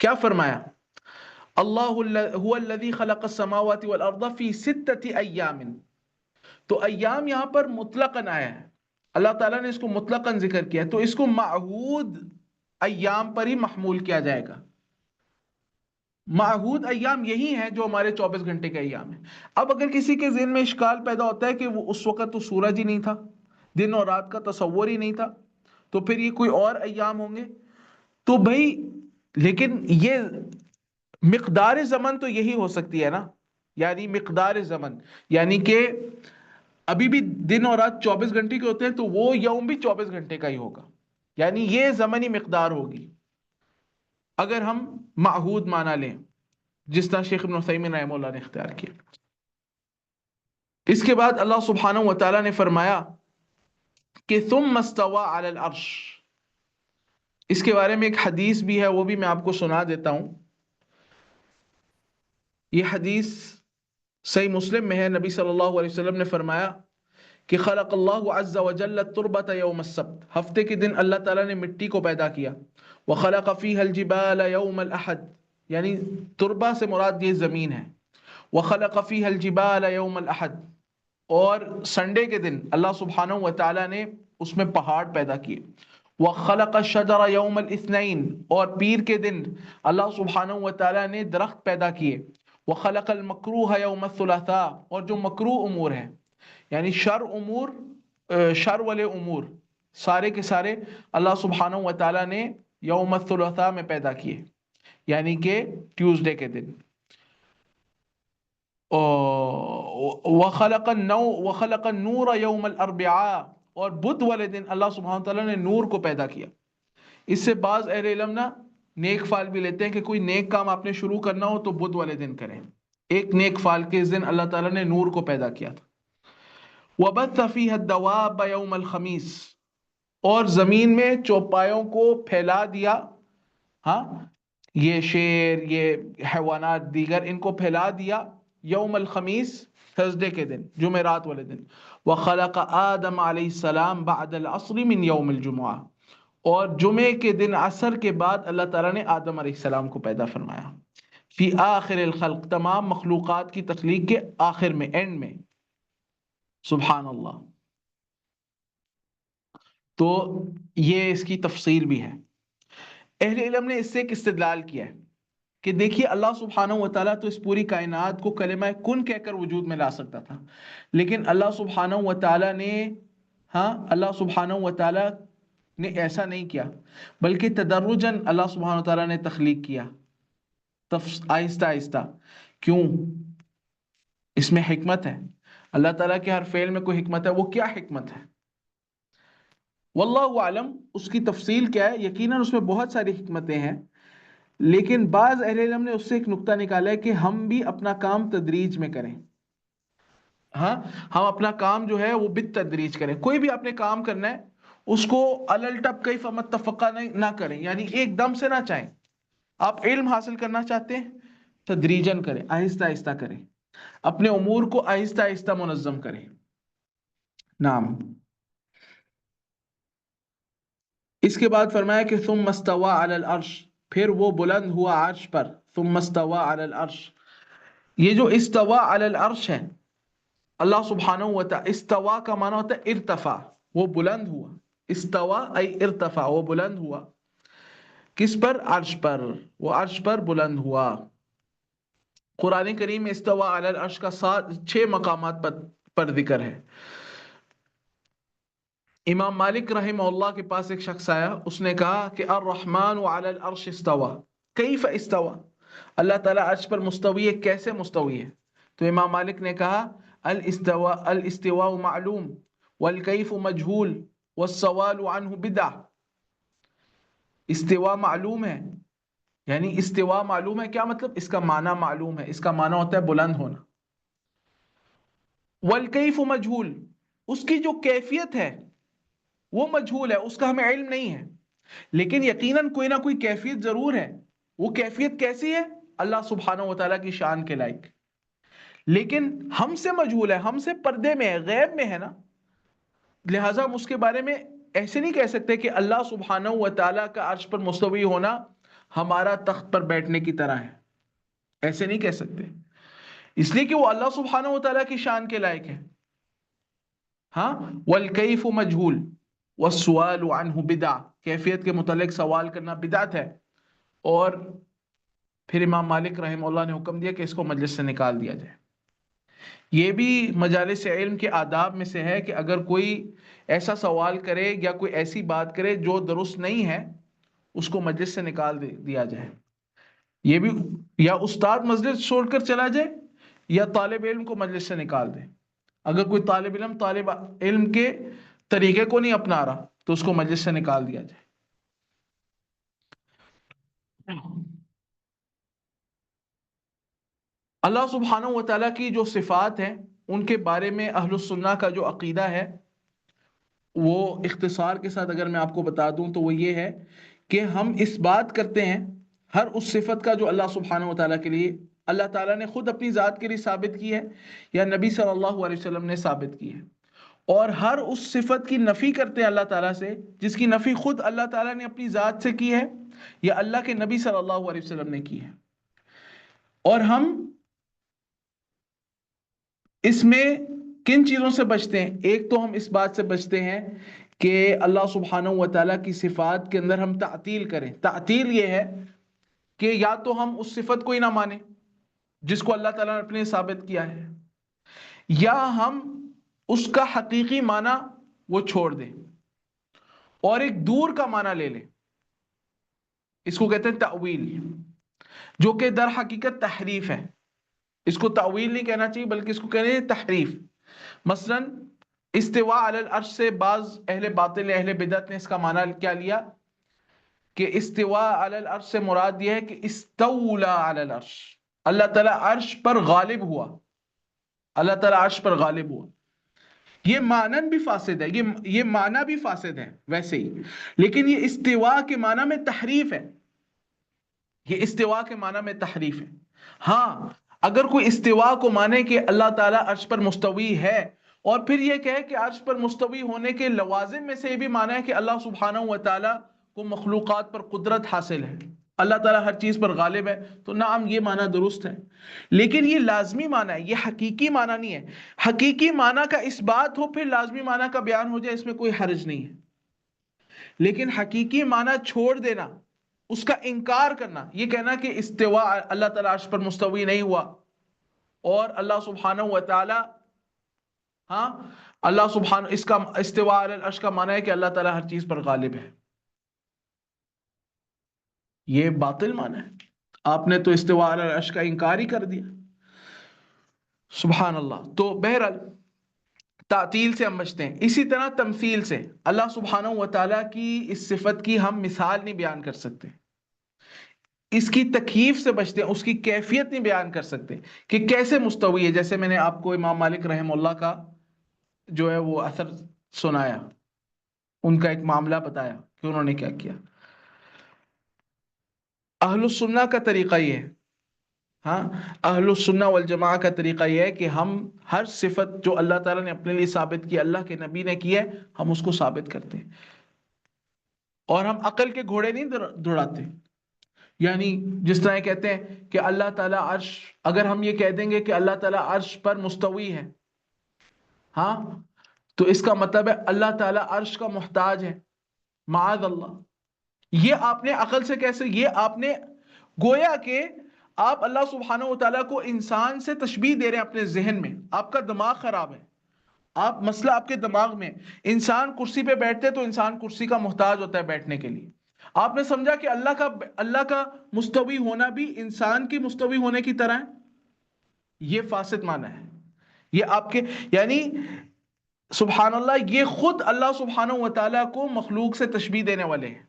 کیا فرمایا، اللہ هو الذي خلق السماوات والارض في 6 ایام. تو ایام یہاں پر مطلقاً آیا ہے، اللہ تعالیٰ نے اس کو مطلقاً ذکر کیا، تو اس کو معہود ایام پر ہی محمول کیا جائے گا. معہود ایام یہی ہیں جو ہمارے 24 گھنٹے کے ایام ہیں. اب اگر کسی کے ذہن میں اشکال پیدا ہوتا ہے کہ وہ اس وقت تو سورج ہی نہیں تھا، دن اور رات کا تصور ہی نہیں تھا، تو پھر یہ کوئی اور ایام ہوں گے. تو بھائی لیکن یہ مقدار زمن تو یہی ہو سکتی ہے نا، یعنی مقدار زمن یعنی کہ ابھی بھی دن اور رات 24 گھنٹے کے ہوتے ہیں، تو وہ یوم بھی 24 گھنٹے کا ہی ہوگا، یعنی یہ زمنی مقدار ہوگی اگر ہم معہود مانا لیں، جس طرح شیخ ابن عثیمین رحمہ اللہ نے اختیار کیا. اس کے بعد اللہ سبحانہ و تعالیٰ نے فرمایا کہ ثم استوى على العرش. اس کے بارے میں ایک حدیث بھی ہے، وہ بھی میں آپ کو سنا دیتا ہوں. یہ حدیث صحیح مسلم میں ہے. نبی صلی اللہ علیہ وسلم نے فرمایا کہ خلق اللہ عز وجل التربۃ یوم السبت. ہفتے کے دن اللہ تعالیٰ نے مٹی کو پیدا کیا. وخلق فیہا الجبال یوم الاحد، یعنی تربہ سے مراد یہ زمین ہے. وخلق فیہا الجبال یوم الاحد، اور سنڈے کے دن اللہ سبحانہ و تعالیٰ نے اس میں پہاڑ پیدا کیے. وخلق الشجر یوم الاثنین، اور پیر کے دن اللہ سبحانہ و تعالیٰ نے درخت پیدا کیے. وخلق المکروہ یوم الثلاثاء، اور جو مکروہ امور ہیں یعنی شر والے امور سارے کے سارے اللہ سبحانہ و تعالیٰ نے یوم الثلاثاء میں پیدا کیے، یعنی کہ ٹیوزڈے کے دن. وخلق النور یوم الاربعاء، اور بدھ والے دن اللہ سبحانہ وتعالیٰ نے نور کو پیدا کیا. اس سے بعض اہل علم نا نیک فعل بھی لیتے ہیں کہ کوئی نیک کام آپ نے شروع کرنا ہو تو بدھ والے دن کریں. ایک نیک فعل کے اس دن اللہ تعالیٰ نے نور کو پیدا کیا تھا. وبث فیہا الدواب یوم الخمیس، اور زمین میں چوپایوں کو پھیلا دیا، یہ شیر یہ حیوانات دیگر ان کو پھیلا دیا یوم الخمیس، تھرسڈے کے دن، جمعرات والے دن. وخلق آدم علیہ السلام بعد العصر من یوم الجمعہ، اور جمعے کے دن عصر کے بعد اللہ تعالیٰ نے آدم علیہ السلام کو پیدا فرمایا. فی آخر الخلق، تمام مخلوقات کی تخلیق کے آخر میں، اینڈ میں. سبحان اللہ. تو یہ اس کی تفصیل بھی ہے. اہل علم نے اس سے ایک استدلال کیا ہے کہ دیکھیے اللہ سبحانہ و تعالیٰ تو اس پوری کائنات کو کلمہ کن کہہ کر وجود میں لا سکتا تھا، لیکن اللہ سبحانہ و تعالیٰ نے ایسا نہیں کیا، بلکہ تدرجاً اللہ سبحانہ و تعالیٰ نے تخلیق کیا، آہستہ آہستہ. کیوں؟ اس میں حکمت ہے. اللہ تعالیٰ کے ہر فعل میں کوئی حکمت ہے. وہ کیا حکمت ہے واللہ عالم، اس کی تفصیل کیا ہے، یقیناً اس میں بہت ساری حکمتیں ہیں، لیکن بعض اہل علم نے اس سے ایک نقطہ نکالا ہے کہ ہم بھی اپنا کام تدریج میں کریں. ہم اپنا کام جو ہے وہ بالتدریج کریں. کوئی بھی آپ نے کام کرنا ہے اس کو الٹپ کیف متفقہ نہ کریں، یعنی ایک دم سے نہ چاہیں. آپ علم حاصل کرنا چاہتے ہیں، تدریجاً کریں، آہستہ آہستہ کریں، اپنے امور کو آہستہ آہستہ منظم کریں. نعم. اس کے بعد فرمایا کہ ثم استوى علی العرش، پھر وہ بلند ہوا عرش پر. ثم استوى علی العرش، یہ جو استوا علی العرش ہے، اللہ سبحانہ و تعالی، استوا کا معنی ہوتا ہے ارتفاع، وہ بلند ہوا. استوا ای ارتفاع، وہ بلند ہوا. کس پر؟ عرش پر. وہ عرش پر بلند ہوا. قرآن کریم میں استوا علی العرش کا 6 مقامات پر ذکر ہے. امام مالک رحمہ اللہ کے پاس ایک شخص آیا، اس نے کہا کہ الرحمن علی العرش استوا، کیف استوا، اللہ تعالیٰ عرش پر مستوی ہے، کیسے مستوی ہے؟ تو امام مالک نے کہا الاستواء معلوم والکیف مجہول والسوال عنہ بدع. استوا معلوم ہے، یعنی استوا معلوم ہے، کیا مطلب؟ اس کا معنی معلوم ہے، اس کا معنی ہوتا ہے بلند ہونا. والکیف مجہول، اس کی جو کیفیت ہے وہ مجہول ہے، اس کا ہمیں علم نہیں ہے، لیکن یقیناً کوئی نہ کوئی کیفیت ضرور ہے. وہ کیفیت کیسی ہے؟ اللہ سبحانہ و تعالیٰ کی شان کے لائق، لیکن ہم سے مجہول ہے، ہم سے پردے میں ہے، غیب میں ہے نا. لہٰذا ہم اس کے بارے میں ایسے نہیں کہہ سکتے کہ اللہ سبحانہ و تعالیٰ کا عرش پر مستوی ہونا ہمارا تخت پر بیٹھنے کی طرح ہے، ایسے نہیں کہہ سکتے، اس لیے کہ وہ اللہ سبحانہ و تعالیٰ کی شان کے لائق ہے. ہاں، والکیف مجہول والسؤال عنہ بدع، کیفیت کے متعلق سوال کرنا بدعت ہے. اور پھر امام مالک رحمہ اللہ نے حکم دیا کہ اس کو مجلس سے نکال دیا جائے. یہ بھی مجالس علم کے آداب میں سے ہے کہ اگر کوئی ایسا سوال کرے یا کوئی ایسی بات کرے جو درست نہیں ہے، اس کو مجلس سے نکال دیا جائے. یہ بھی یا استاد مجلس چھوڑ کر چلا جائے یا طالب علم کو مجلس سے نکال دے. اگر کوئی طالب علم کے طریقے کو نہیں اپنا رہا تو اس کو مجلس سے نکال دیا جائے. اللہ سبحانہ و تعالیٰ کی جو صفات ہیں ان کے بارے میں اہل السنہ کا جو عقیدہ ہے، وہ اختصار کے ساتھ اگر میں آپ کو بتا دوں تو وہ یہ ہے کہ ہم اس بات کرتے ہیں ہر اس صفت کا جو اللہ سبحانہ و تعالیٰ کے لیے اللہ تعالیٰ نے خود اپنی ذات کے لیے ثابت کی ہے یا نبی صلی اللہ علیہ وسلم نے ثابت کی ہے، اور ہر اس صفت کی نفی کرتے ہیں اللہ تعالیٰ سے جس کی نفی خود اللہ تعالیٰ نے اپنی ذات سے کی ہے یا اللہ کے نبی صلی اللہ علیہ وسلم نے کی ہے. اور ہم اس میں کن چیزوں سے بچتے ہیں؟ ایک تو ہم اس بات سے بچتے ہیں کہ اللہ سبحانہ و تعالیٰ کی صفات کے اندر ہم تعطیل کریں. تعطیل یہ ہے کہ یا تو ہم اس صفت کو ہی نہ مانیں جس کو اللہ تعالیٰ نے اپنے ثابت کیا ہے، یا ہم اس کا حقیقی معنی وہ چھوڑ دیں اور ایک دور کا معنی لے لیں. اس کو کہتے ہیں تأویل، جو کہ در حقیقت تحریف ہے. اس کو تأویل نہیں کہنا چاہیے بلکہ اس کو کہنا ہے تحریف. مثلا استواء علی العرش سے بعض اہل باطل اہل بدعت نے اس کا معنی کیا لیا کہ استواء علی العرش سے مراد یہ ہے کہ استولا علی العرش، اللہ تعالیٰ عرش پر غالب ہوا، اللہ تعالیٰ عرش پر غالب ہوا. یہ معنی بھی فاسد ہے، یہ معنی بھی فاسد ہے ویسے ہی، لیکن یہ استواء کے معنی میں تحریف ہے، یہ استواء کے معنی میں تحریف ہے. ہاں، اگر کوئی استواء کو مانے کہ اللہ تعالیٰ عرش پر مستوی ہے اور پھر یہ کہے کہ عرش پر مستوی ہونے کے لوازم میں سے یہ بھی مانا ہے کہ اللہ سبحانہ و تعالیٰ کو مخلوقات پر قدرت حاصل ہے، اللہ تعالیٰ ہر چیز پر غالب ہے، تو نعم یہ معنی درست ہے، لیکن یہ لازمی معنی ہے، یہ حقیقی معنی نہیں ہے. حقیقی معنی کا اس بات ہو پھر لازمی معنی کا بیان ہو جائے، اس میں کوئی حرج نہیں ہے، لیکن حقیقی معنی چھوڑ دینا، اس کا انکار کرنا، یہ کہنا کہ استواء اللہ تعالیٰ عرش پر مستوی نہیں ہوا اور اللہ سبحانہ و تعالیٰ اللہ سبحانہ اس کا استواء علی العرش کا معنی ہے کہ اللہ تعالیٰ ہر چیز پر غالب ہے، یہ باطل معنی ہے. آپ نے تو استواء علی العرش کا انکار ہی کر دیا. سبحان اللہ. تو بہرحال تعطیل سے ہم بچتے ہیں. اسی طرح تمثیل سے، اللہ سبحانہ و تعالیٰ کی اس صفت کی ہم مثال نہیں بیان کر سکتے، اس کی تکییف سے بچتے ہیں، اس کی کیفیت نہیں بیان کر سکتے کہ کیسے مستوی ہے. جیسے میں نے آپ کو امام مالک رحمہ اللہ کا جو ہے وہ اثر سنایا، ان کا ایک معاملہ بتایا کہ انہوں نے کیا کیا. اہل السنہ کا طریقہ یہ ہے، اہل السنہ والجماعہ کا طریقہ یہ ہے کہ ہم ہر صفت جو اللہ تعالیٰ نے اپنے لیے ثابت کی، اللہ کے نبی نے کی ہے، ہم اس کو ثابت کرتے ہیں. اور ہم عقل کے گھوڑے نہیں دوڑاتے. یعنی جس طرح کہتے ہیں کہ اللہ تعالیٰ عرش، اگر ہم یہ کہہ دیں گے کہ اللہ تعالیٰ عرش پر مستوی ہے، ہاں، تو اس کا مطلب ہے اللہ تعالیٰ عرش کا محتاج ہے. معاذ اللہ. یہ آپ نے عقل سے کیسے، یہ آپ نے گویا کہ آپ اللہ سبحانہ و تعالیٰ کو انسان سے تشبیہ دے رہے ہیں اپنے ذہن میں. آپ کا دماغ خراب ہے. آپ مسئلہ آپ کے دماغ میں. انسان کرسی پہ بیٹھتے تو انسان کرسی کا محتاج ہوتا ہے بیٹھنے کے لیے. آپ نے سمجھا کہ اللہ کا مستوی ہونا بھی انسان کی مستوی ہونے کی طرح ہے. یہ فاسد معنی ہے. یہ آپ کے یعنی سبحان اللہ، یہ خود اللہ سبحانہ و تعالیٰ کو مخلوق سے تشبیہ دینے والے ہیں.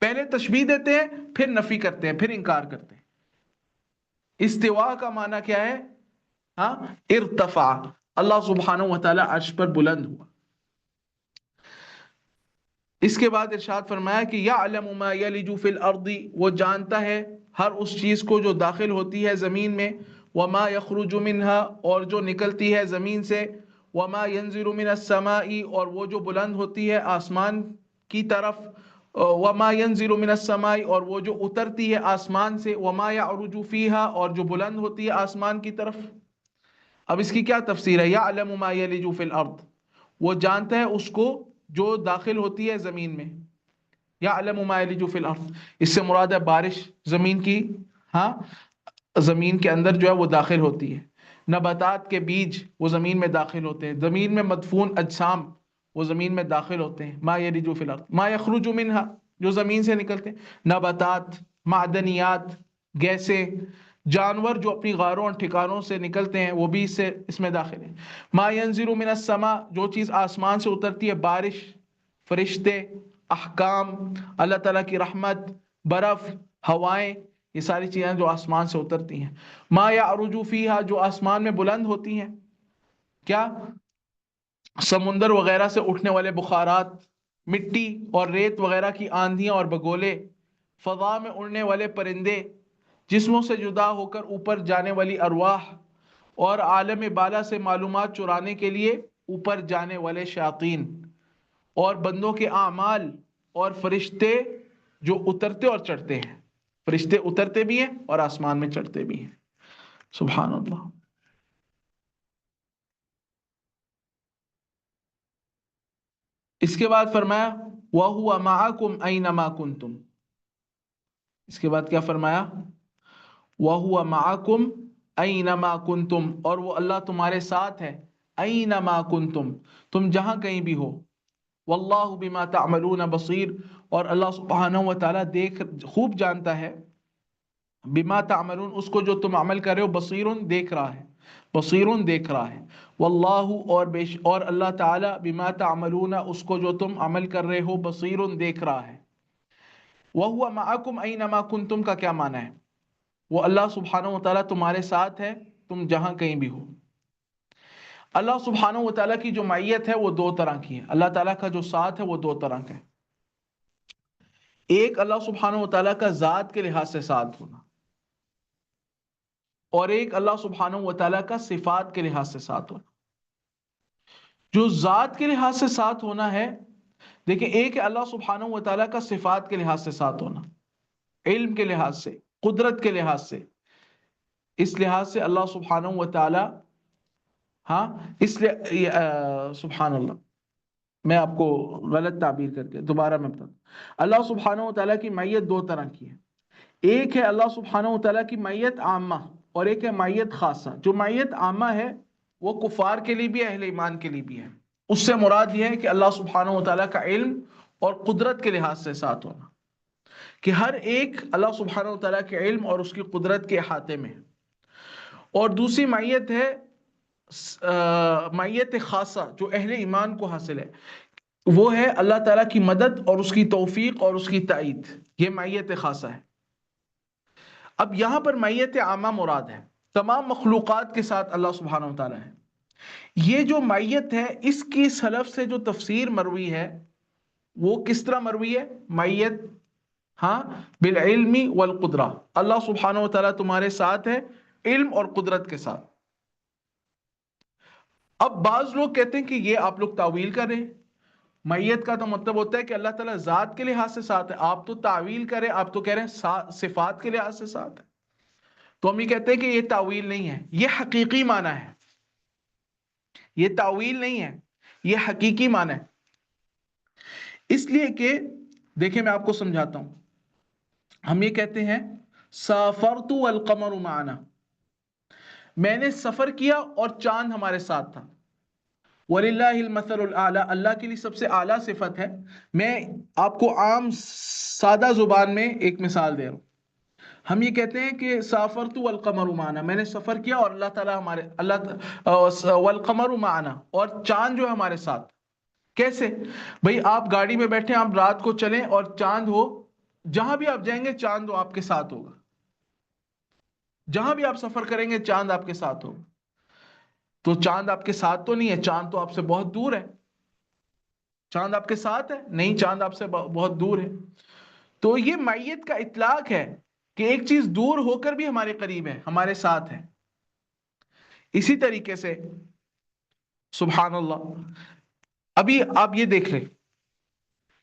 پہلے تشبیہ دیتے ہیں، پھر نفی کرتے ہیں، پھر انکار کرتے ہیں. استوا کا معنی کیا ہے؟ ہاں، ارتفع. اللہ سبحانہ و تعالیٰ عرش پر بلند ہوا. اس کے بعد ارشاد فرمایا کہ یعلم ما یلج فی الارض، وہ جانتا ہے ہر اس چیز کو جو داخل ہوتی ہے زمین میں، وما یخرج منها، اور جو نکلتی ہے زمین سے، وما ینزل من السماء، اور وہ جو بلند ہوتی ہے آسمان کی طرف، وما ینزل من السماء، اور وہ جو اترتی ہے آسمان سے، وما یعرج فیہا، اور جو بلند ہوتی ہے آسمان کی طرف. اب اس کی کیا تفسیر ہے؟ یعلم ما یلج فی الارض، وہ جانتا ہے اس کو جو داخل ہوتی ہے زمین میں. یعلم ما یلج فی الارض، اس سے مراد ہے بارش زمین کی، ہاں، زمین کے اندر جو ہے وہ داخل ہوتی ہے. نباتات کے بیج وہ زمین میں داخل ہوتے ہیں. زمین میں مدفون اجسام وہ زمین میں داخل ہوتے ہیں. ما یلج فی الارض ما یخرج منها، جو زمین سے نکلتے ہیں. نباتات، معدنیات، گیسیں، جانور جو اپنی غاروں اور ٹھکانوں سے نکلتے ہیں وہ بھی اس میں داخل ہیں. ما ینزل من السماء، جو چیز آسمان سے اترتی ہے، بارش، فرشتے، احکام، اللہ تعالیٰ کی رحمت، برف، ہوائیں، یہ ساری چیزیں جو آسمان سے اترتی ہیں. ما یعرج فیہا، جو آسمان میں بلند ہوتی ہیں. کیا؟ سمندر وغیرہ سے اٹھنے والے بخارات، مٹی اور ریت وغیرہ کی آندھیاں اور بگولے، فضا میں اڑنے والے پرندے، جسموں سے جدا ہو کر اوپر جانے والی ارواح، اور عالم بالا سے معلومات چرانے کے لیے اوپر جانے والے شیاطین، اور بندوں کے اعمال، اور فرشتے جو اترتے اور چڑھتے ہیں. فرشتے اترتے بھی ہیں اور آسمان میں چڑھتے بھی ہیں. سبحان اللہ. اس کے بعد فرمایا وَهُوَ مَعَكُمْ أَيْنَمَا كُنْتُمْ. اس کے بعد کیا فرمایا؟ وَهُوَ مَعَكُمْ أَيْنَمَا كُنْتُمْ، اور وہ اللہ تمہارے ساتھ ہے. أَيْنَمَا كُنْتُمْ، تم جہاں کہیں بھی ہو. وَاللَّهُ بِمَا تَعْمَلُونَ بَصِيرٌ، اور اللہ سبحانہ و تعالیٰ خوب جانتا ہے. بما تعملون، اس کو جو تم عمل کر رہے ہو. بصیرun، دیکھ رہا ہے. بصیرun، دیکھ رہا ہے. واللہ، اور اللہ تعالی، بما تعملون، اس کو جو تم عمل کر رہے ہو، بصیرun، دیکھ رہا ہے. وَهُوَ مَعَكُمْ أَيْنَمَا كُنْتُمْ کا کیا معنی ہے؟ وہ اللہ سبحانہ و تعالیٰ تمہارے ساتھ ہے تم جہاں کہیں بھی ہو. اللہ سبحانہ و تعالیٰ کی جو معیت ہے وہ دو طرح کی ہے. اللہ تعالیٰ کا جو ساتھ ہے وہ دو طرح کا ہے. ایک اللہ سبحانہ و تعالیٰ کا ذات کے لحاظ سے ساتھ ہونا، اور ایک اللہ سبحانہ و تعالیٰ کا صفات کے لحاظ سے ساتھ ہونا. جو ذات کے لحاظ سے ساتھ ہونا ہے، دیکھیں، ایک ہے اللہ سبحانہ و تعالیٰ کا صفات کے لحاظ سے ساتھ ہونا، علم کے لحاظ سے، قدرت کے لحاظ سے. اس لحاظ سے اللہ سبحانہ و تعالیٰ، ہاں، اس لیے سبحان اللہ، میں آپ کو غلط تعبیر کر کے دوبارہ میں بتاتا ہوں. اللہ سبحانہ و تعالیٰ کی معیت دو طرح کی ہے. ایک ہے اللہ سبحانہ و تعالیٰ کی معیت عامہ، اور ایک ہے معیت خاصہ. جو معیت عامہ ہے وہ کفار کے لیے بھی ہے، اہل ایمان کے لیے بھی ہے. اس سے مراد یہ ہے کہ اللہ سبحانہ و تعالیٰ کا علم اور قدرت کے لحاظ سے ساتھ ہونا، کہ ہر ایک اللہ سبحانہ و تعالیٰ کے علم اور اس کی قدرت کے احاطے میں. اور دوسری معیت ہے معیت خاصہ، جو اہل ایمان کو حاصل ہے. وہ ہے اللہ تعالیٰ کی مدد اور اس کی توفیق اور اس کی تائید. یہ معیت خاصہ ہے. اب یہاں پر معیت عامہ مراد ہے تمام مخلوقات کے ساتھ اللہ سبحانہ و تعالیٰ ہے. یہ جو معیت ہے، اس کی سلف سے جو تفسیر مروی ہے وہ کس طرح مروی ہے؟ معیت، ہاں، بالعلم والقدرہ. اللہ سبحانہ و تعالیٰ تمہارے ساتھ ہے علم اور قدرت کے ساتھ. اب بعض لوگ کہتے ہیں کہ یہ آپ لوگ تاویل کر رہے ہیں. میت کا تو مطلب ہوتا ہے کہ اللہ تعالیٰ ذات کے لحاظ سے ساتھ ہے. آپ تو تعویل کریں، آپ تو کہہ رہے ہیں صفات کے لحاظ سے ساتھ ہے. تو ہم یہ کہتے ہیں کہ یہ تعویل نہیں ہے، یہ حقیقی معنی ہے. یہ تعویل نہیں ہے، یہ حقیقی معنی ہے. اس لیے کہ دیکھیں میں آپ کو سمجھاتا ہوں. ہم یہ کہتے ہیں سافرت والقمر معنا، میں نے سفر کیا اور چاند ہمارے ساتھ تھا. وَلِلَّهِ الْمَثَلُ الْأَعْلَى، اللہ کے لیے سب سے اعلیٰ صفت ہے. میں آپ کو عام سادہ زبان میں ایک مثال دے رہا ہوں. ہم یہ کہتے ہیں کہ سافرت والقمر معنا، میں نے سفر کیا اور اللہ تعالیٰ والقمر معنا، اور چاند جو ہے ہمارے ساتھ. کیسے؟ بھئی آپ گاڑی میں بیٹھیں، آپ رات کو چلیں اور چاند ہو، جہاں بھی آپ جائیں گے چاند آپ کے ساتھ ہوگا. جہاں بھی آپ سفر کریں گے چاند آپ کے ساتھ ہوگا. تو چاند آپ کے ساتھ تو نہیں ہے، چاند تو آپ سے بہت دور ہے. چاند آپ کے ساتھ ہے؟ نہیں، چاند آپ سے بہت دور ہے. تو یہ معیت کا اطلاق ہے کہ ایک چیز دور ہو کر بھی ہمارے قریب ہے، ہمارے ساتھ ہے. اسی طریقے سے سبحان اللہ، ابھی آپ یہ دیکھ لیں،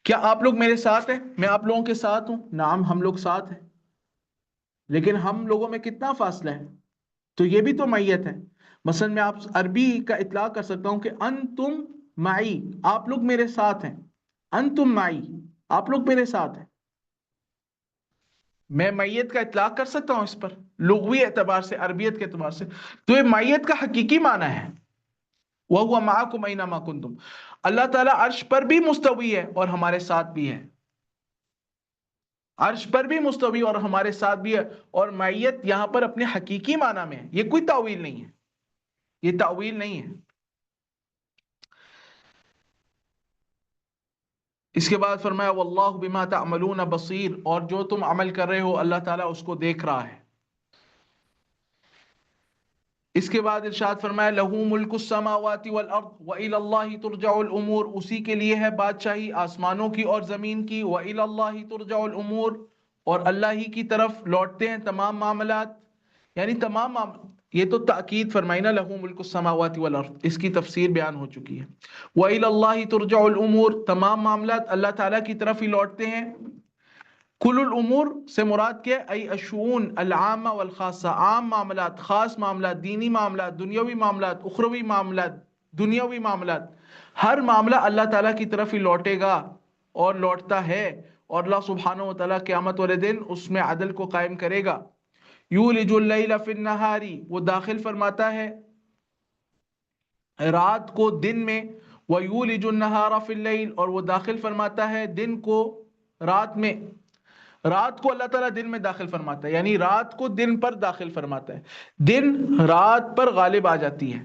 کیا آپ لوگ میرے ساتھ ہیں؟ میں آپ لوگوں کے ساتھ ہوں. نعم، ہم لوگ ساتھ ہیں، لیکن ہم لوگوں میں کتنا فاصلہ ہے؟ تو یہ بھی تو معیت ہے. مثلا میں آپ عربی کا اطلاق کر سکتا ہوں کہ انتم معی، آپ لوگ میرے ساتھ ہیں. انتم معی، آپ لوگ میرے ساتھ ہیں. میں معیت کا اطلاق کر سکتا ہوں اس پر لغوی اعتبار سے، عربیت کے اعتبار سے. تو یہ معیت کا حقیقی معنی ہے. وَهُوَ مَعَكُمْ أَيْنَمَا كُنْتُمْ. اللہ تعالیٰ عرش پر بھی مستوی ہے اور ہمارے ساتھ بھی ہے. عرش پر بھی مستوی اور ہمارے ساتھ بھی ہے. اور معیت یہاں پر اپنے حقیقی معنی میں ہے، یہ کوئی تعویل نہیں ہے، یہ تعویل نہیں ہے. اس کے بعد فرمایا واللہ بما تعملون بصیر، اور جو تم عمل کر رہے ہو اللہ تعالیٰ اس کو دیکھ رہا ہے. اس کے بعد ارشاد فرمایا لہو ملک السماوات والارض وإلی اللہ ترجع الامور، اسی کے لیے ہے بادشاہی آسمانوں کی اور زمین کی. وإلی اللہ ترجع الامور، اور اللہ ہی کی طرف لوٹتے ہیں تمام معاملات. یعنی تمام یہ تو تاکید فرمائی نا، لہو ملک السماوات والارض، اس کی تفسیر بیان ہو چکی ہے. وإلی اللہ ترجع الامور، تمام معاملات اللہ تعالیٰ کی طرف ہی لوٹتے ہیں. کل الامور سے مراد کیا؟ ای الشؤون العامہ والخاصہ، عام معاملات، خاص معاملات، دینی معاملات، دنیاوی معاملات، اخروی معاملات، دنیاوی معاملات. ہر معاملہ اللہ تعالیٰ کی طرف ہی لوٹے گا اور لوٹتا ہے. اور اللہ سبحانہ و تعالیٰ قیامت والے دن اس میں عدل کو قائم کرے گا. یولج اللیل فی النہار، وہ داخل فرماتا ہے رات کو دن میں. ویولج النہار فی اللیل، اور وہ داخل فرماتا ہے دن کو رات میں. رات کو اللہ تعالیٰ دن میں داخل فرماتا ہے، یعنی رات کو دن پر داخل فرماتا ہے. دن رات پر غالب آ جاتی ہے.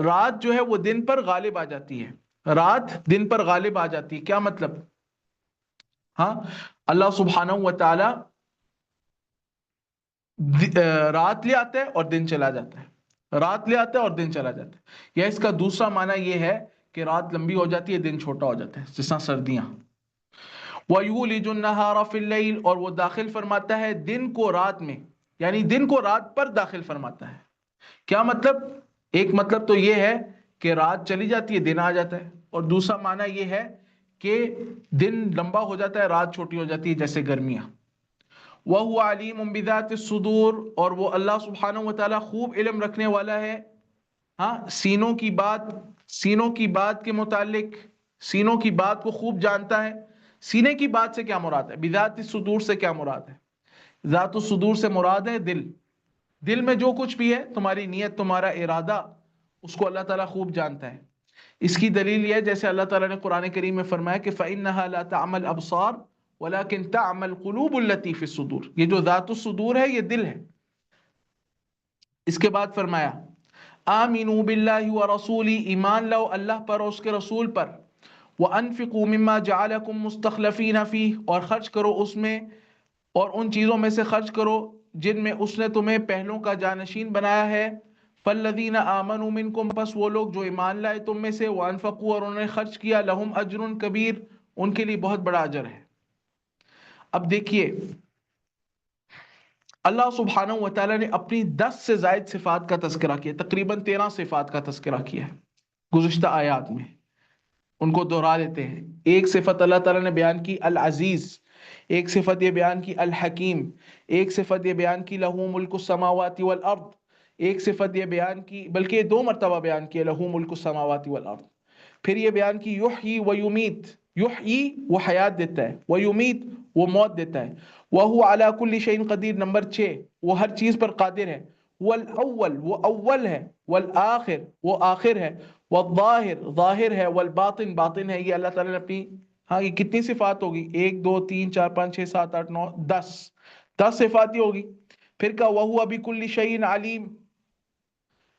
رات جو ہے وہ دن پر غالب آ جاتی ہے. رات دن پر غالب آ جاتی ہے، کیا مطلب؟ ہاں، اللہ سبحانہ و تعالی رات لے آتا ہے اور دن چلا جاتا ہے، رات لے آتا ہے اور دن چلا جاتا ہے. یا اس کا دوسرا معنی یہ ہے کہ رات لمبی ہو جاتی ہے، دن چھوٹا ہو جاتا ہے، جس طرح سردیاں. وَيُولِجُ النَّهَارَ فِي اللَّيْلِ، اور وہ داخل فرماتا ہے دن کو رات میں، یعنی دن کو رات پر داخل فرماتا ہے. کیا مطلب؟ ایک مطلب تو یہ ہے کہ رات چلی جاتی ہے دن آ جاتا ہے، اور دوسرا معنی یہ ہے کہ دن لمبا ہو جاتا ہے رات چھوٹی ہو جاتی ہے، جیسے گرمیاں. وَهُوَ عَلِيمٌ بِذَاتِ الصُّدُورِ، اور وہ اللہ سبحانہ و تعالیٰ خوب علم رکھنے والا ہے ہاں سینوں کی بات کے متعلق، سینوں کی بات کو خوب جانتا ہے. سینے کی بات سے کیا مراد ہے؟ بذات الصدور سے کیا مراد ہے؟ ذات الصدور سے مراد ہے دل. دل میں جو کچھ بھی ہے، تمہاری نیت، تمہارا ارادہ، اس کو اللہ تعالیٰ خوب جانتا ہے. اس کی دلیل یہ ہے جیسے اللہ تعالیٰ نے قرآن کریم میں فرمایا کہ فَإِنَّهَا لَا تَعْمَى الْأَبْصَارُ وَلَكِنْ تَعْمَى الْقُلُوبُ الَّتِي فِي الصُّدُورِ. یہ جو ذات الصدور ہے یہ دل ہے. اس کے بعد فرمایا آمینوا باللہ ورسولہ، ایمان لاؤ اللہ پر اور اس کے رسول پر. وَأَنفِقُوا مِمَّا جَعَلَكُمْ مُسْتَخْلَفِينَ فِيهِ، اور خرچ کرو اس میں، اور ان چیزوں میں سے خرچ کرو جن میں اس نے تمہیں پہلوں کا جانشین بنایا ہے. فَالَّذِينَ آمَنُوا مِنْكُمْ، پس وہ لوگ جو ایمان لائے تم میں سے، وَأَنفَقُوا، اور انہوں نے خرچ کیا، لَهُمْ أَجْرٌ كَبِيرٌ، ان کے لیے بہت بڑا اجر ہے. اب دیکھیے اللہ سبحانہ و تعالیٰ نے اپنی 10 سے زائد صفات کا تذکرہ کیا، تقریباً 13 صفات کا تذکرہ کیا ہے گزشتہ آیات میں. ان کو دہرا لیتے ہیں. ایک صفت اللہ تعالیٰ نے بیان کی العزیز، ایک صفت یہ بیان کی الحکیم، ایک صفت یہ بیان کی لہو ملک السماوات والارض، ایک صفت یہ بیان کی، بلکہ 2 مرتبہ بیان کی لہو ملک السماوات والارض. پھر یہ بیان کی یحیی و یمیت، یحیی وہ حیات دیتا ہے، و یمیت وہ موت دیتا ہے، وہو علی کل شیء قدیر. نمبر 6 وہ ہر چیز پر قادر ہے. والاول وہ اول ہے، والآخر وہ آخر ہے، والظاہر ظاہر ہے، والباطن باطن ہے. یہ اللہ تعالیٰ نے اپنی، ہاں یہ کتنی صفات ہوگی؟ 1 2 3 4 5 6 7 8 9 10 10 صفات ہی ہوگی. پھر کہا وہو بکل شیء علیم،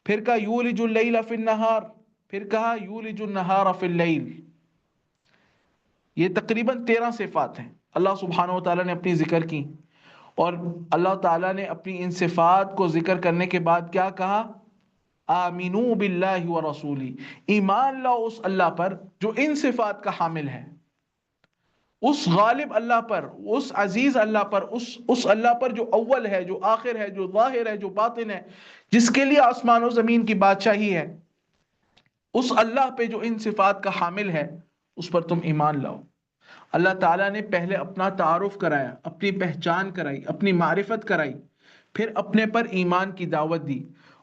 پھر کہا یولج اللیل فی النہار، پھر کہا یولج النہار فی اللیل. یہ تقریباً 13 صفات ہیں اللہ سبحانہ و تعالیٰ نے اپنی ذکر کی. اور اللہ تعالیٰ نے اپنی ان صفات کو ذکر کرنے کے بعد کیا کہا؟ آمینو باللہ و رسولی، ایمان لاؤ اس اللہ پر جو ان صفات کا حامل ہے، اس غالب اللہ پر، اس عزیز اللہ پر، اس اللہ پر جو اول ہے، جو آخر ہے، جو ظاہر ہے، جو باطن ہے، جس کے لیے آسمان و زمین کی بادشاہی ہے. اس اللہ پہ جو ان صفات کا حامل ہے اس پر تم ایمان لاؤ. اللہ تعالیٰ نے پہلے اپنا تعارف کرایا، اپنی پہچان کرائی، اپنی معرفت کرائی، پھر اپنے پر ایمان کی دعوت دی،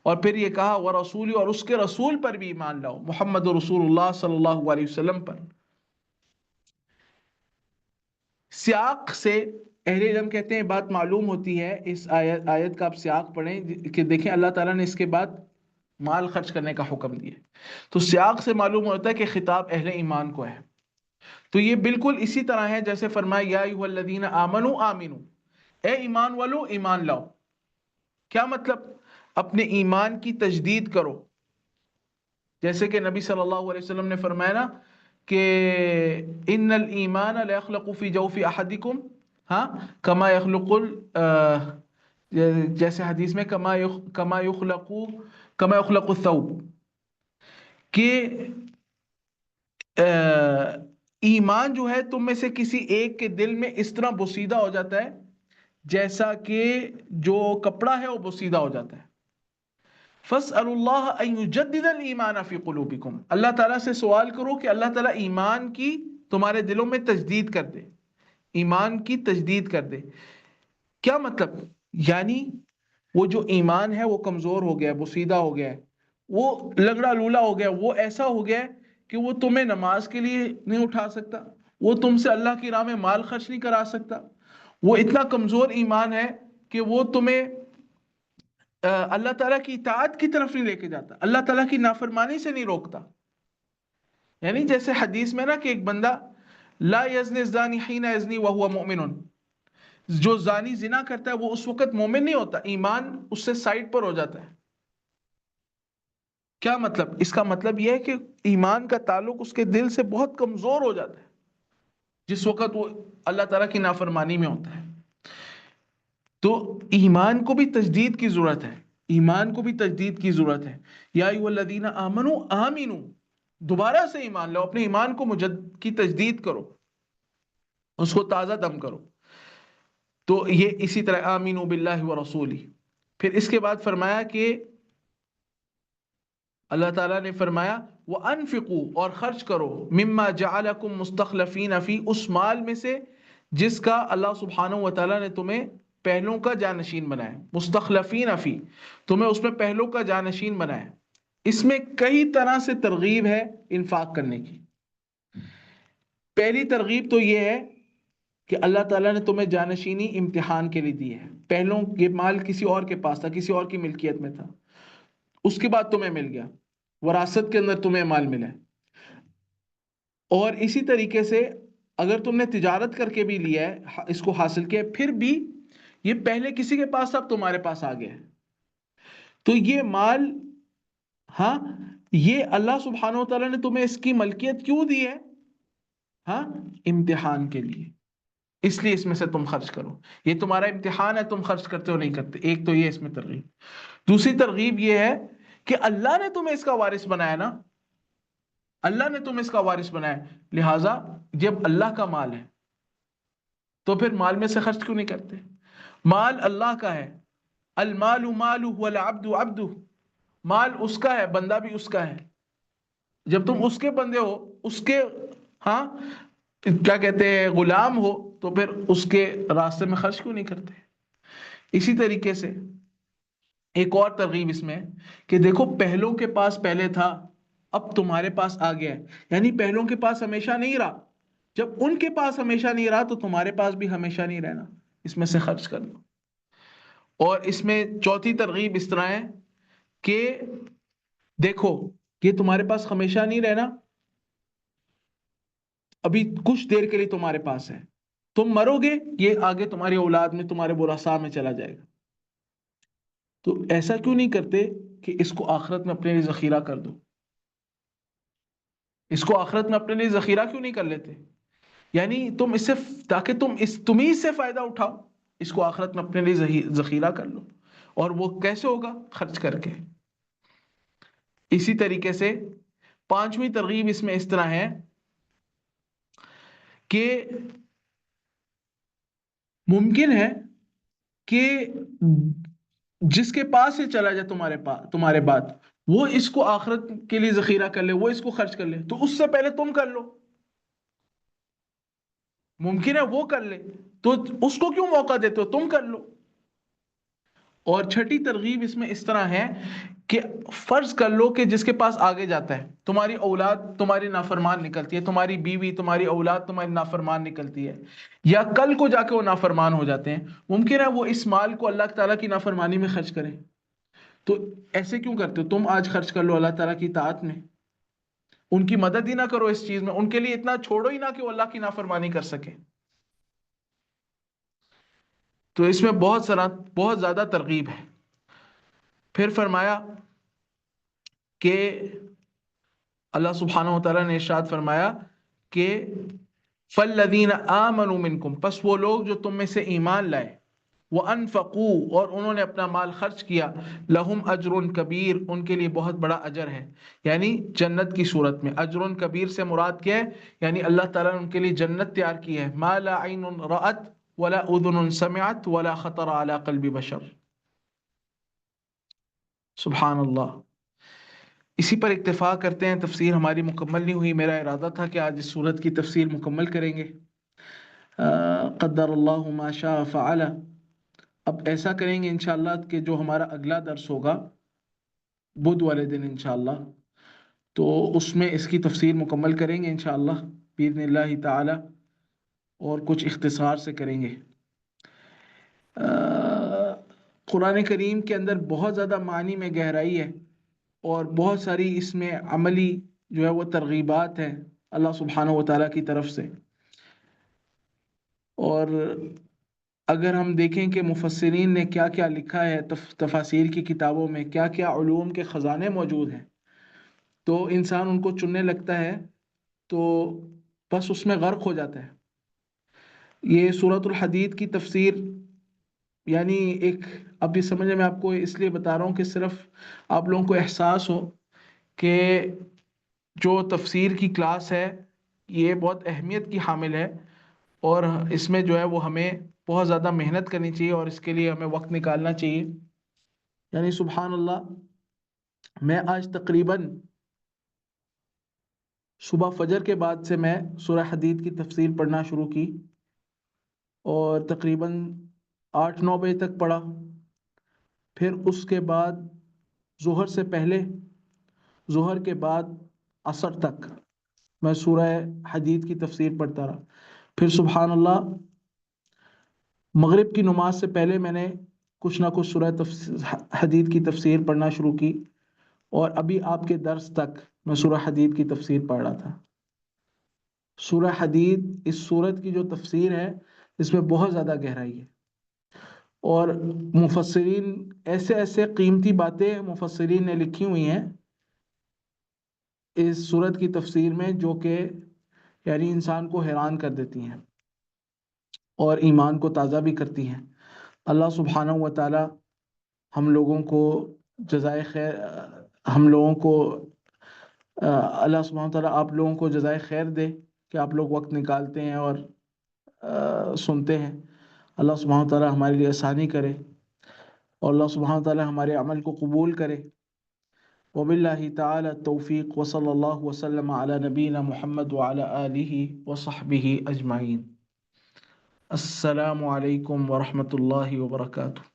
اور پھر یہ کہا ورسولی، اور اس کے رسول پر بھی ایمان لاؤ، محمد رسول اللہ صلی اللہ علیہ وسلم پر. سیاق سے اہل علم کہتے ہیں بات معلوم ہوتی ہے، اس آیت کا آپ سیاق پڑھیں کہ دیکھیں اللہ تعالیٰ نے اس کے بعد مال خرچ کرنے کا حکم دیا. تو سیاق سے معلوم ہوتا ہے کہ خطاب اہل ایمان کو ہے. تو یہ بالکل اسی طرح ہے جیسے فرمایا یا ایھا الذین آمنوا آمنو، اے ایمان والو ایمان لاؤ. کیا مطلب؟ اپنے ایمان کی تجدید کرو. جیسے کہ نبی صلی اللہ علیہ وسلم نے فرمایا نا کہ ان الایمان لیخلق فی جوف احدکم، ہاں کما یخلق جیسے حدیث میں کما یخلق الثوب، کہ ایمان جو ہے تم میں سے کسی ایک کے دل میں اس طرح بوسیدہ ہو جاتا ہے جیسا کہ جو کپڑا ہے وہ بوسیدہ ہو جاتا ہے. فَاسْأَلُوا اللَّهَ أَن يُجَدِّدَ الْإِيمَانَ فِي قُلُوبِكُمْ، اللہ تعالیٰ سے سوال کرو کہ اللہ تعالیٰ ایمان کی تمہارے دلوں میں تجدید کر دے، ایمان کی تجدید کر دے. کیا مطلب؟ یعنی وہ جو ایمان ہے وہ کمزور ہو گیا، بوسیدہ ہو گیا ہے، وہ لگڑا لولا ہو گیا، وہ ایسا ہو گیا کہ وہ تمہیں نماز کے لیے نہیں اٹھا سکتا، وہ تم سے اللہ کی راہ میں مال خرچ نہیں کرا سکتا، وہ اتنا کمزور ایمان ہے کہ وہ تمہیں اللہ تعالیٰ کی اطاعت کی طرف نہیں لے کے جاتا، اللہ تعالیٰ کی نافرمانی سے نہیں روکتا. یعنی جیسے حدیث میں نا کہ ایک بندہ لا یزنی الزانی حین یزنی وہو مؤمن، جو زانی زنا کرتا ہے وہ اس وقت مومن نہیں ہوتا، ایمان اس سے سائڈ پر ہو جاتا ہے. کیا مطلب؟ اس کا مطلب یہ ہے کہ ایمان کا تعلق اس کے دل سے بہت کمزور ہو جاتا ہے جس وقت وہ اللہ تعالیٰ کی نافرمانی میں ہوتا ہے. تو ایمان کو بھی تجدید کی ضرورت ہے، ایمان کو بھی تجدید کی ضرورت ہے. یا ایھا الذین آمنوا آمنو، دوبارہ سے ایمان لاؤ، اپنے ایمان کو کی تجدید کرو، اس کو تازہ دم کرو. تو یہ اسی طرح آمینو باللہ و رسولی. پھر اس کے بعد فرمایا کہ اللہ تعالیٰ نے فرمایا وَأَنفِقُوا، اور خرچ کرو، مما جعلکم مستخلفین فی، اس مال میں سے جس کا اللہ سبحانہ و تعالیٰ نے تمہیں پہلوں کا جانشین بنایا. مستخلفین فی، تمہیں اس میں پہلوں کا جانشین بنایا. اس میں کئی طرح سے ترغیب ہے انفاق کرنے کی. پہلی ترغیب تو یہ ہے کہ اللہ تعالیٰ نے تمہیں جانشینی امتحان کے لیے دی ہے. پہلوں یہ مال کسی اور کے پاس تھا، کسی اور کی ملکیت میں تھا، اس کے بعد تمہیں مل گیا، وراثت کے اندر تمہیں مال ملا. اور اسی طریقے سے اگر تم نے تجارت کر کے بھی لیا ہے، اس کو حاصل کیا ہے، پھر بھی یہ پہلے کسی کے پاس تھا، اب تمہارے پاس آ گیا ہے. تو یہ مال، ہاں یہ اللہ سبحانہ و تعالیٰ نے تمہیں اس کی ملکیت کیوں دی ہے؟ ہاں امتحان کے لیے، اس لیے اس میں سے تم خرچ کرو. یہ تمہارا امتحان ہے، تم خرچ کرتے ہو نہیں کرتے. ایک تو یہ اس میں ترغیب. دوسری ترغیب یہ ہے کہ اللہ نے تمہیں اس کا وارث بنایا نا، اللہ نے تمہیں اس کا وارث بنایا، لہٰذا جب اللہ کا مال ہے تو پھر مال میں سے خرچ کیوں نہیں کرتے؟ مال اللہ کا ہے، المال مالہ والعبد عبدہ، مال اس کا ہے، بندہ بھی اس کا ہے. جب تم اس کے بندے ہو، اس کے، ہاں کیا کہتے ہیں، غلام ہو، تو پھر اس کے راستے میں خرچ کیوں نہیں کرتے؟ اسی طریقے سے ایک اور ترغیب اس میں کہ دیکھو پہلوں کے پاس پہلے تھا، اب تمہارے پاس آ گیا ہے، یعنی پہلوں کے پاس ہمیشہ نہیں رہا، جب ان کے پاس ہمیشہ نہیں رہا تو تمہارے پاس بھی ہمیشہ نہیں رہنا، اس میں سے خرچ کر دو۔ اور اس میں چوتھی ترغیب اس طرح ہے کہ دیکھو یہ تمہارے پاس ہمیشہ نہیں رہنا، ابھی کچھ دیر کے لیے تمہارے پاس ہے، تم مرو گے، یہ آگے تمہاری اولاد میں، تمہارے ورثاء میں چلا جائے گا، تو ایسا کیوں نہیں کرتے کہ اس کو آخرت میں اپنے لیے ذخیرہ کر دو؟ اس کو آخرت میں اپنے لیے ذخیرہ کیوں نہیں کر لیتے؟ یعنی تم اس سے، تاکہ تم ہی اس سے فائدہ اٹھاؤ، اس کو آخرت میں اپنے لیے ذخیرہ کر لو۔ اور وہ کیسے ہوگا؟ خرچ کر کے۔ اسی طریقے سے پانچویں ترغیب اس میں اس طرح ہے کہ ممکن ہے کہ جس کے پاس سے چلا جائے تمہارے بعد، وہ اس کو آخرت کے لیے ذخیرہ کر لے، وہ اس کو خرچ کر لے، تو اس سے پہلے تم کر لو، ممکن ہے وہ کر لے، تو اس کو کیوں موقع دیتے ہو؟ تم کر لو۔ اور چھٹی ترغیب اس میں اس طرح ہے کہ فرض کر لو کہ جس کے پاس آگے جاتا ہے، تمہاری اولاد تمہاری نافرمان نکلتی ہے، تمہاری بیوی، تمہاری اولاد تمہاری نافرمان نکلتی ہے، یا کل کو جا کے وہ نافرمان ہو جاتے ہیں، ممکن ہے وہ اس مال کو اللہ تعالیٰ کی نافرمانی میں خرچ کریں، تو ایسے کیوں کرتے ہو؟ تم آج خرچ کر لو اللہ تعالیٰ کی اطاعت میں، ان کی مدد ہی نہ کرو اس چیز میں، ان کے لیے اتنا چھوڑو ہی نہ کہ وہ اللہ کی نافرمانی کر سکے۔ تو اس میں بہت زیادہ ترغیب ہے۔ پھر فرمایا کہ اللہ سبحانہ و تعالیٰ نے ارشاد فرمایا کہ فَالَّذِينَ آمَنُوا مِنْكُمْ، پس وہ لوگ جو تم میں سے ایمان لائے، وَأَنفَقُوا، اور انہوں نے اپنا مال خرچ کیا، لَهُمْ أَجْرٌ كَبِيرٌ، ان کے لیے بہت بڑا اجر ہے، یعنی جنت کی صورت میں۔ اجر کبیر سے مراد کیا ہے؟ یعنی اللہ تعالیٰ نے ان کے لیے جنت تیار کی ہے، مَا لَا عَيْنٌ رَأَتْ وَلَا أُذُنٌ سَمِعَتْ وَلَا خَطَرَ عَلَى قَلْبِ بَشَرٍ۔ سبحان اللہ۔ اسی پر اکتفا کرتے ہیں، تفسیر ہماری مکمل نہیں ہوئی، میرا ارادہ تھا کہ آج اس سورت کی تفسیر مکمل کریں گے، قدر اللہ ما شاء فعل۔ اب ایسا کریں گے انشاءاللہ کہ جو ہمارا اگلا درس ہوگا بدھ والے دن انشاءاللہ، تو اس میں اس کی تفسیر مکمل کریں گے انشاءاللہ باذن اللہ تعالی، اور کچھ اختصار سے کریں گے۔ قرآن کریم کے اندر بہت زیادہ معنی میں گہرائی ہے، اور بہت ساری اس میں عملی جو ہے وہ ترغیبات ہیں اللہ سبحانہ و تعالیٰ کی طرف سے۔ اور اگر ہم دیکھیں کہ مفسرین نے کیا کیا لکھا ہے، تفاسیر کی کتابوں میں کیا کیا علوم کے خزانے موجود ہیں، تو انسان ان کو چننے لگتا ہے تو بس اس میں غرق ہو جاتا ہے۔ یہ سورۃ الحدید کی تفسیر، یعنی ایک، اب یہ سمجھنے میں آپ کو اس لیے بتا رہا ہوں کہ صرف آپ لوگوں کو احساس ہو کہ جو تفسیر کی کلاس ہے یہ بہت اہمیت کی حامل ہے، اور اس میں جو ہے وہ ہمیں بہت زیادہ محنت کرنی چاہیے، اور اس کے لیے ہمیں وقت نکالنا چاہیے۔ یعنی سبحان اللہ، میں آج تقریباً صبح فجر کے بعد سے میں سورہ حدید کی تفسیر پڑھنا شروع کی، اور تقریباً 8-9 بجے تک پڑھا، پھر اس کے بعد ظہر سے پہلے، ظہر کے بعد عصر تک میں سورہ حدید کی تفسیر پڑھتا رہا، پھر سبحان اللہ مغرب کی نماز سے پہلے میں نے کچھ نہ کچھ سورہ حدید کی تفسیر پڑھنا شروع کی، اور ابھی آپ کے درس تک میں سورہ حدید کی تفسیر پڑھ رہا تھا۔ سورہ حدید اس سورت کی جو تفسیر ہے اس میں بہت زیادہ گہرائی ہے، اور مفسرین ایسے ایسے قیمتی باتیں مفسرین نے لکھی ہوئی ہیں اس سورت کی تفسیر میں، جو کہ یعنی انسان کو حیران کر دیتی ہیں اور ایمان کو تازہ بھی کرتی ہیں۔ اللہ سبحانہ و تعالی ہم لوگوں کو جزائے خیر، ہم لوگوں کو اللہ سبحانہ و تعالی آپ لوگوں کو جزائے خیر دے کہ آپ لوگ وقت نکالتے ہیں اور سنتے ہیں۔ اللہ سبحانہ و تعالی ہمارے لیے آسانی کرے، اور اللہ سبحانہ و تعالی ہمارے عمل کو قبول کرے۔ وباللہ تعالی التوفیق وصلی اللہ وسلم علی نبینا محمد وعلی آلہ وصحبہ اجمعین۔ السلام علیکم ورحمۃ اللہ وبرکاتہ۔